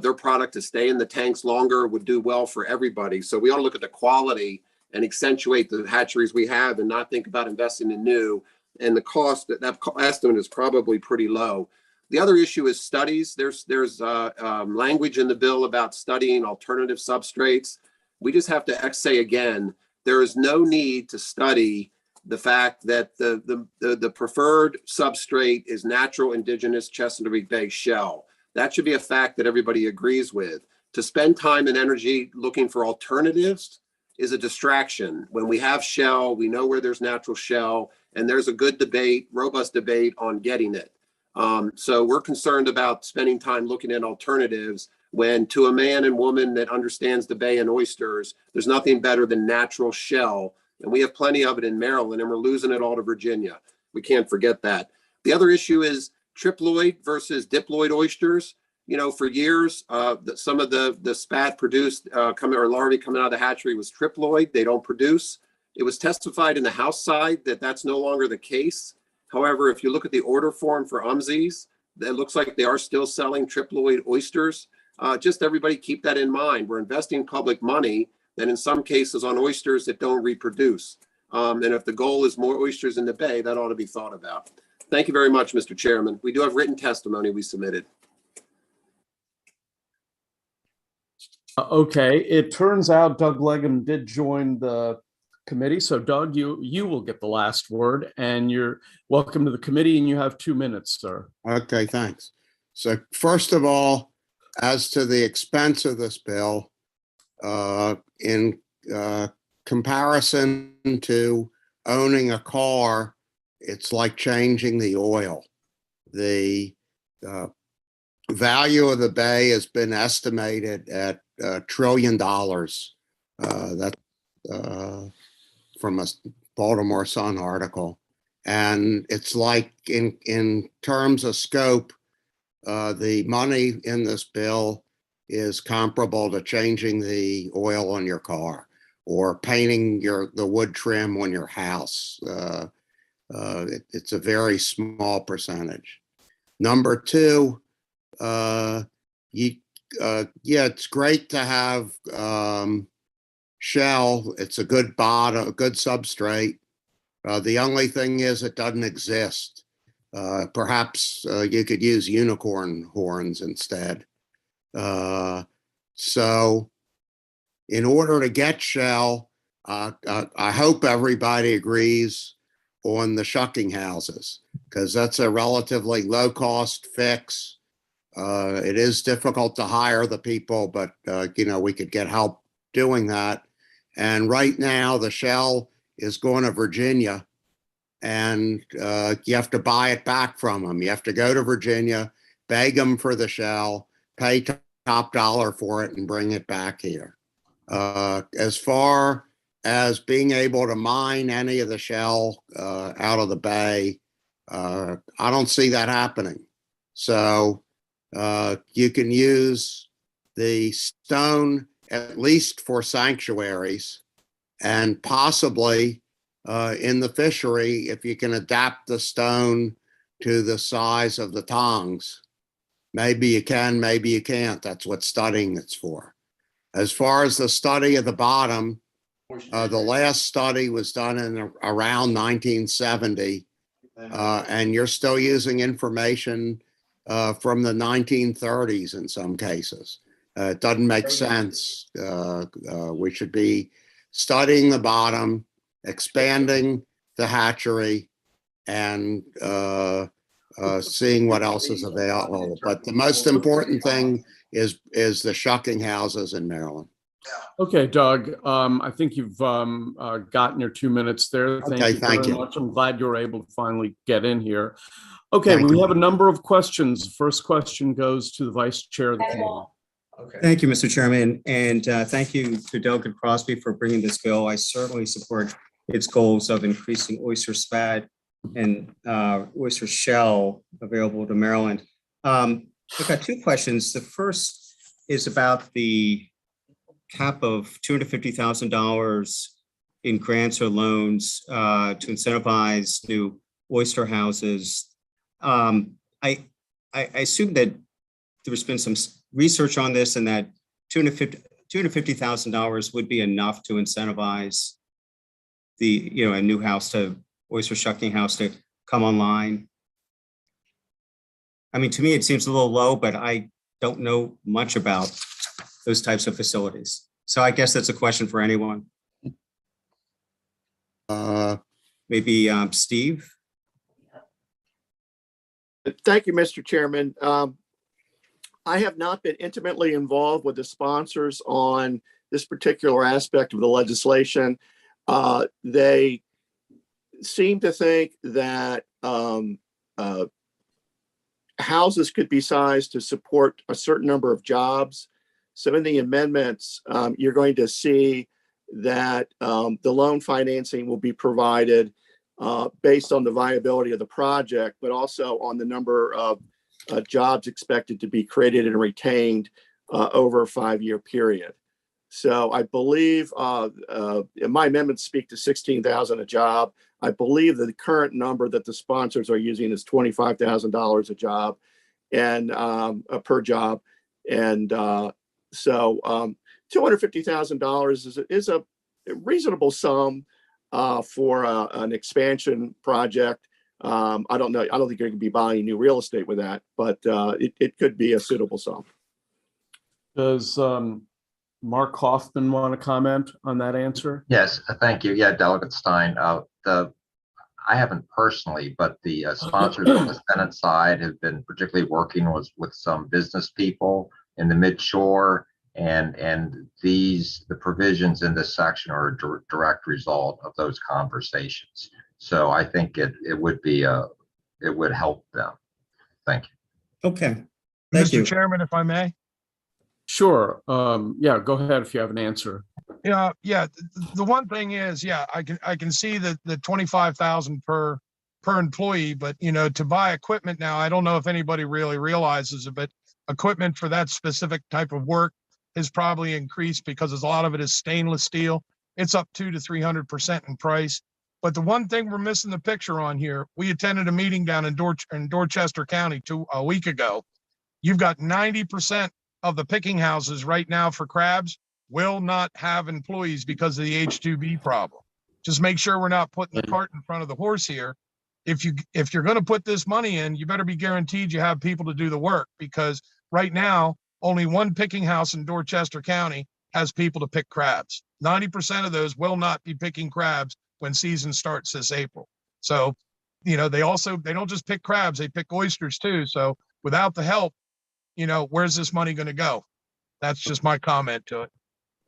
their product to stay in the tanks longer would do well for everybody. So we ought to look at the quality and accentuate the hatcheries we have and not think about investing in new. And the cost, that estimate is probably pretty low. The other issue is studies. There's language in the bill about studying alternative substrates. We just have to say again, there is no need to study the fact that the preferred substrate is natural indigenous Chesapeake Bay shell. That should be a fact that everybody agrees with. To spend time and energy looking for alternatives is a distraction. When we have shell, we know where there's natural shell, and there's a good debate, robust debate on getting it. So we're concerned about spending time looking at alternatives when, to a man and woman that understands the bay and oysters, there's nothing better than natural shell. And we have plenty of it in Maryland, and we're losing it all to Virginia. We can't forget that. The other issue is triploid versus diploid oysters. You know, for years, some of the spat produced or larvae coming out of the hatchery was triploid. They don't produce. It was testified in the House side that that's no longer the case. However, if you look at the order form for UMSIs, it looks like they are still selling triploid oysters. Just everybody keep that in mind. We're investing public money that in some cases on oysters that don't reproduce. And if the goal is more oysters in the bay, that ought to be thought about. Thank you very much, Mr. Chairman. We do have written testimony we submitted. Okay, it turns out Doug Leggum did join the committee. So Doug, you will get the last word, and you're welcome to the committee, and you have 2 minutes, sir. Okay, thanks. So first of all, as to the expense of this bill, in comparison to owning a car, it's like changing the oil. The value of the bay has been estimated at $1 trillion. That from a Baltimore Sun article. And it's like in terms of scope, the money in this bill is comparable to changing the oil on your car or painting the wood trim on your house. It's a very small percentage. Number two, it's great to have shell. It's a good bottom, a good substrate. The only thing is it doesn't exist. Perhaps you could use unicorn horns instead. So in order to get shell, I hope everybody agrees on the shucking houses, because that's a relatively low cost fix. It is difficult to hire the people, but we could get help doing that. And right now the shell is going to Virginia, and you have to buy it back from them. You have to go to Virginia, beg them for the shell, pay top dollar for it, and bring it back here. As far as being able to mine any of the shell out of the bay, I don't see that happening. So you can use the stone at least for sanctuaries, and possibly in the fishery, if you can adapt the stone to the size of the tongs. Maybe you can, maybe you can't. That's what studying it's for. As far as the study of the bottom, the last study was done in around 1970, and you're still using information from the 1930s in some cases. It doesn't make sense. We should be studying the bottom expanding the hatchery and seeing what else is available. But the most important thing is the shucking houses in Maryland. Okay, Doug, I think you've gotten your 2 minutes there. Thank you very much. I'm glad you were able to finally get in here. Okay, we have a number of questions. First question goes to the Vice Chair of the committee. Okay. Thank you, Mr. Chairman, and thank you to Delegate Crosby for bringing this bill. I certainly support its goals of increasing oyster spat and oyster shell available to Maryland. I've got two questions. The first is about the cap of $250,000 in grants or loans to incentivize new oyster houses. I assume that there's been some research on this and that $250,000 would be enough to incentivize a new house oyster shucking house to come online. I mean, to me, it seems a little low, but I don't know much about those types of facilities. So I guess that's a question for anyone. Maybe Steve? Thank you, Mr. Chairman. I have not been intimately involved with the sponsors on this particular aspect of the legislation. They seem to think that houses could be sized to support a certain number of jobs. So in the amendments, you're going to see that the loan financing will be provided based on the viability of the project, but also on the number of jobs expected to be created and retained over a 5-year period. So I believe my amendments speak to $16,000 a job. I believe that the current number that the sponsors are using is $25,000 a job and per job. And so $250,000 is a reasonable sum for an expansion project. I don't know. I don't think you're going to be buying new real estate with that, but it could be a suitable sum. Does Mark Hoffman want to comment on that answer? Yes, thank you. Yeah, Delegate Stein. I haven't personally, but the sponsors on the Senate side have been particularly working with some business people in the midshore, and the provisions in this section are a direct result of those conversations. So I think it would help them. Thank you. Okay. Mr. Chairman, if I may. Sure. Yeah, go ahead if you have an answer. Yeah. The one thing is, I can see that the 25,000 per employee, but to buy equipment now, I don't know if anybody really realizes it, but equipment for that specific type of work has probably increased because a lot of it is stainless steel. It's up 200 to 300% in price. But the one thing we're missing the picture on here, we attended a meeting down in Dorchester County a week ago. You've got 90% of the picking houses right now for crabs will not have employees because of the H-2B problem. Just make sure we're not putting the cart in front of the horse here. If you're going to put this money in, you better be guaranteed you have people to do the work, because right now only one picking house in Dorchester County has people to pick crabs. 90% of those will not be picking crabs when season starts this April. So, they don't just pick crabs, they pick oysters too. So without the help, where's this money going to go? That's just my comment to it.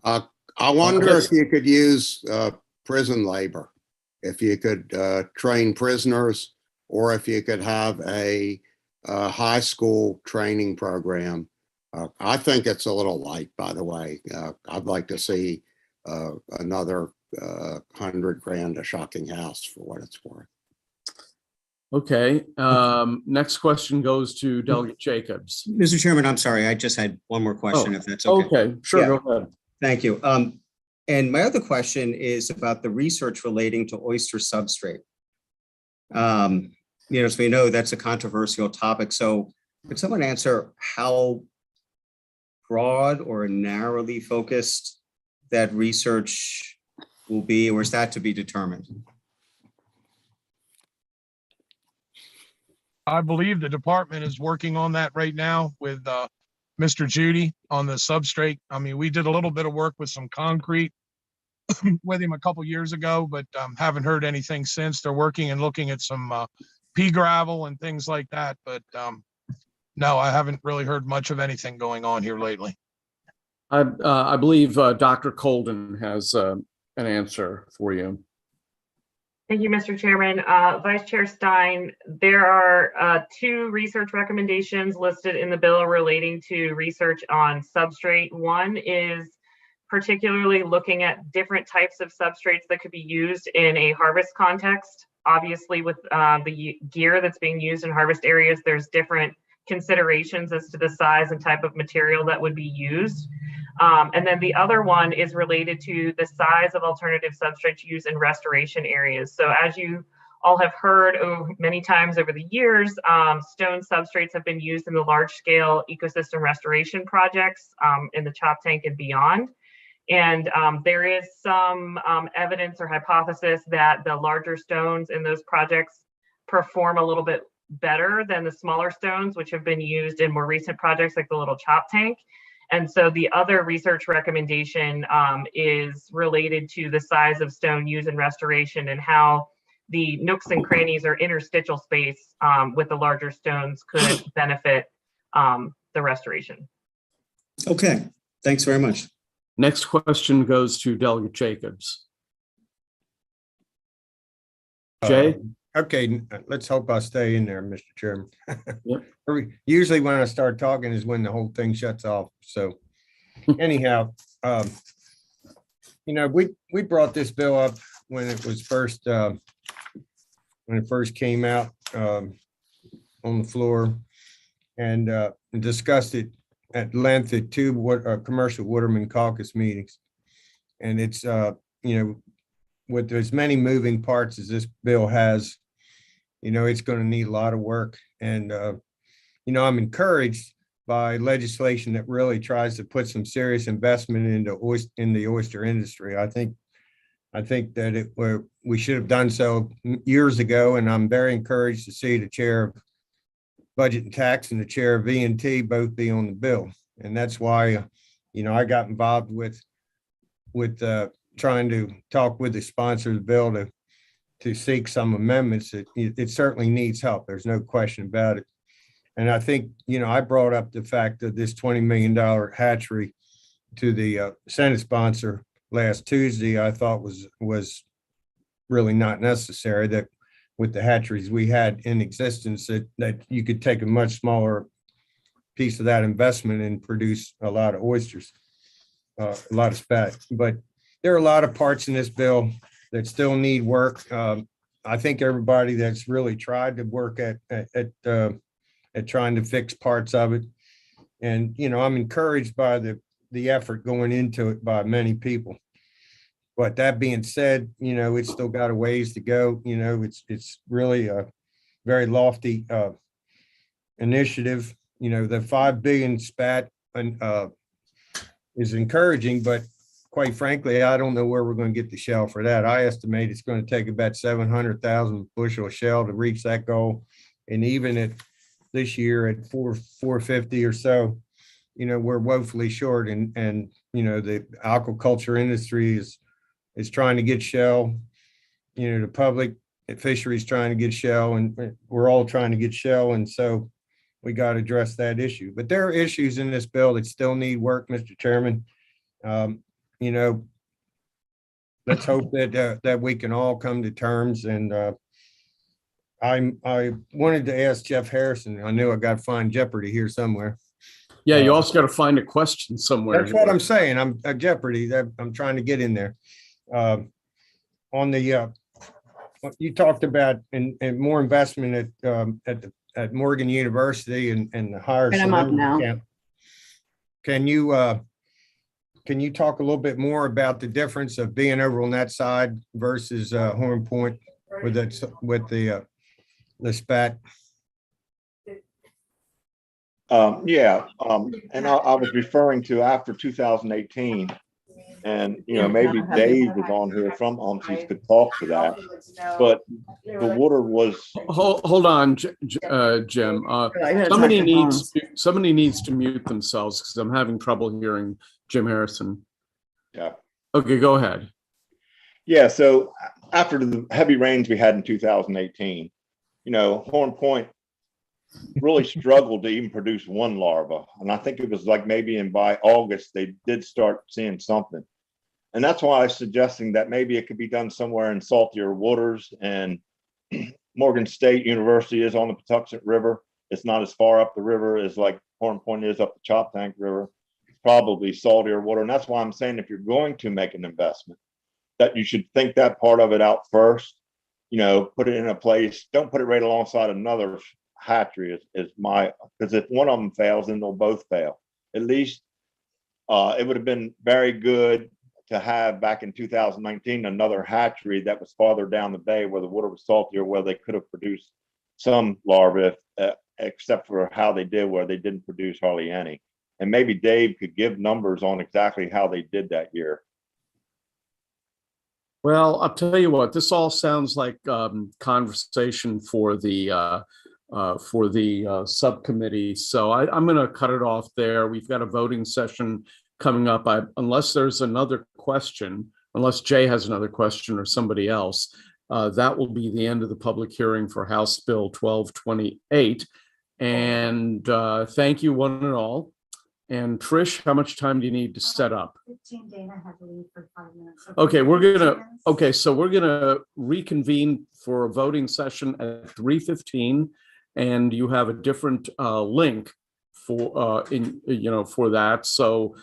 I wonder if you could use prison labor, if you could train prisoners, or if you could have a high school training program. I think it's a little light, by the way. I'd like to see another $100,000 a shocking house for what it's worth. Okay. Next question goes to Delegate Jacobs. Mr. Chairman, I'm sorry. I just had one more question, if that's okay. Okay, sure. Yeah. Go ahead. Thank you. And my other question is about the research relating to oyster substrate. So we know that's a controversial topic. So could someone answer how broad or narrowly focused that research will be, or is that to be determined? I believe the department is working on that right now with Mr. Judy on the substrate. I mean, we did a little bit of work with some concrete with him a couple years ago, but haven't heard anything since. They're working and looking at some pea gravel and things like that. But no, I haven't really heard much of anything going on here lately. I believe Dr. Colden has an answer for you. Thank you, Mr. Chairman. Vice Chair Stein, there are 2 research recommendations listed in the bill relating to research on substrate. One is particularly looking at different types of substrates that could be used in a harvest context. Obviously, with the gear that's being used in harvest areas, there's different considerations as to the size and type of material that would be used. And then the other one is related to the size of alternative substrates used in restoration areas. So as you all have heard many times over the years, stone substrates have been used in the large scale ecosystem restoration projects in the chop tank and beyond. And there is some evidence or hypothesis that the larger stones in those projects perform a little bit better than the smaller stones, which have been used in more recent projects like the little chop tank. And so the other research recommendation is related to the size of stone used in restoration and how the nooks and crannies or interstitial space with the larger stones could benefit the restoration. Okay, thanks very much. Next question goes to Delegate Jacobs. Jay? Okay, let's hope I stay in there, Mr. Chairman. Yep. Usually when I start talking is when the whole thing shuts off. So anyhow, you know, we brought this bill up when it was first came out on the floor and discussed it at length at 2 commercial Waterman caucus meetings. And it's, you know, with as many moving parts as this bill has, you know, it's going to need a lot of work. And, you know, I'm encouraged by legislation that really tries to put some serious investment into in the oyster industry. I think that we should have done so years ago, and I'm very encouraged to see the chair of Budget and Tax and the chair of ENT both be on the bill. And that's why, you know, I got involved with trying to talk with the sponsor of the bill to seek some amendments. It certainly needs help. There's no question about it. And I think, you know, I brought up the fact that this $20 million hatchery to the Senate sponsor last Tuesday, I thought was really not necessary, that with the hatcheries we had in existence, that you could take a much smaller piece of that investment and produce a lot of oysters, a lot of spat. But there are a lot of parts in this bill that still need work. I think everybody that's really tried to work at trying to fix parts of it. And, you know, I'm encouraged by the effort going into it by many people. But that being said, you know, it's still got a ways to go. You know, it's really a very lofty initiative. You know, the 5 billion spat is encouraging, but quite frankly, I don't know where we're going to get the shell for that. I estimate it's going to take about 700,000 bushel of shell to reach that goal. And even at this year at 450 or so, you know, we're woefully short. And you know, the aquaculture industry is trying to get shell. You know, the public fisheries trying to get shell, and we're all trying to get shell. And so we got to address that issue. But there are issues in this bill that still need work, Mr. Chairman. You know, let's hope that we can all come to terms. And I wanted to ask Jeff Harrison. I knew I got to find Jeopardy here somewhere. Yeah, you also got to find a question somewhere. That's what I'm saying. I'm at Jeopardy. I'm trying to get in there. On the you talked about and more investment at Morgan University and the higher. I'm up now. Camp. Can you talk a little bit more about the difference of being over on that side versus Horn Point with the spat? Yeah, and I was referring to after 2018, and you know, maybe Dave was on here from UMSIS could talk to that, but the water was. Hold on, Jim. Somebody needs to mute themselves because I'm having trouble hearing Jim Harrison. Yeah. Okay, go ahead. Yeah, so after the heavy rains we had in 2018, Horn Point really struggled to even produce one larva. And I think it was like maybe by August, they did start seeing something. And that's why I was suggesting that maybe it could be done somewhere in saltier waters. And Morgan State University is on the Patuxent River. It's not as far up the river as like Horn Point is up the Chop Tank River. It's probably saltier water. And that's why I'm saying if you're going to make an investment, that you should think that part of it out first, put it in a place, don't put it right alongside another hatchery is because if one of them fails, then they'll both fail. At least it would have been very good to have back in 2019 another hatchery that was farther down the bay where the water was saltier, where they could have produced some larvae, except for how they did, where they didn't produce hardly any. And maybe Dave could give numbers on exactly how they did that year. Well, I'll tell you what, this all sounds like conversation for the subcommittee. So I'm going to cut it off there. We've got a voting session coming up. Unless there's another question, unless Jay has another question or somebody else, that will be the end of the public hearing for House Bill 1228. And thank you one and all. And Trish, how much time do you need to set up? 15, Dana had to leave for 5 minutes. Okay, so we're gonna reconvene for a voting session at 3:15, and you have a different link for for that. So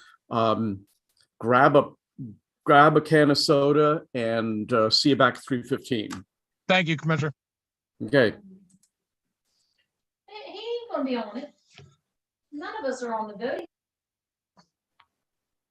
grab a can of soda and see you back at 3:15. Thank you, Commissioner. Okay. He ain't gonna be on it. None of us are on the voting.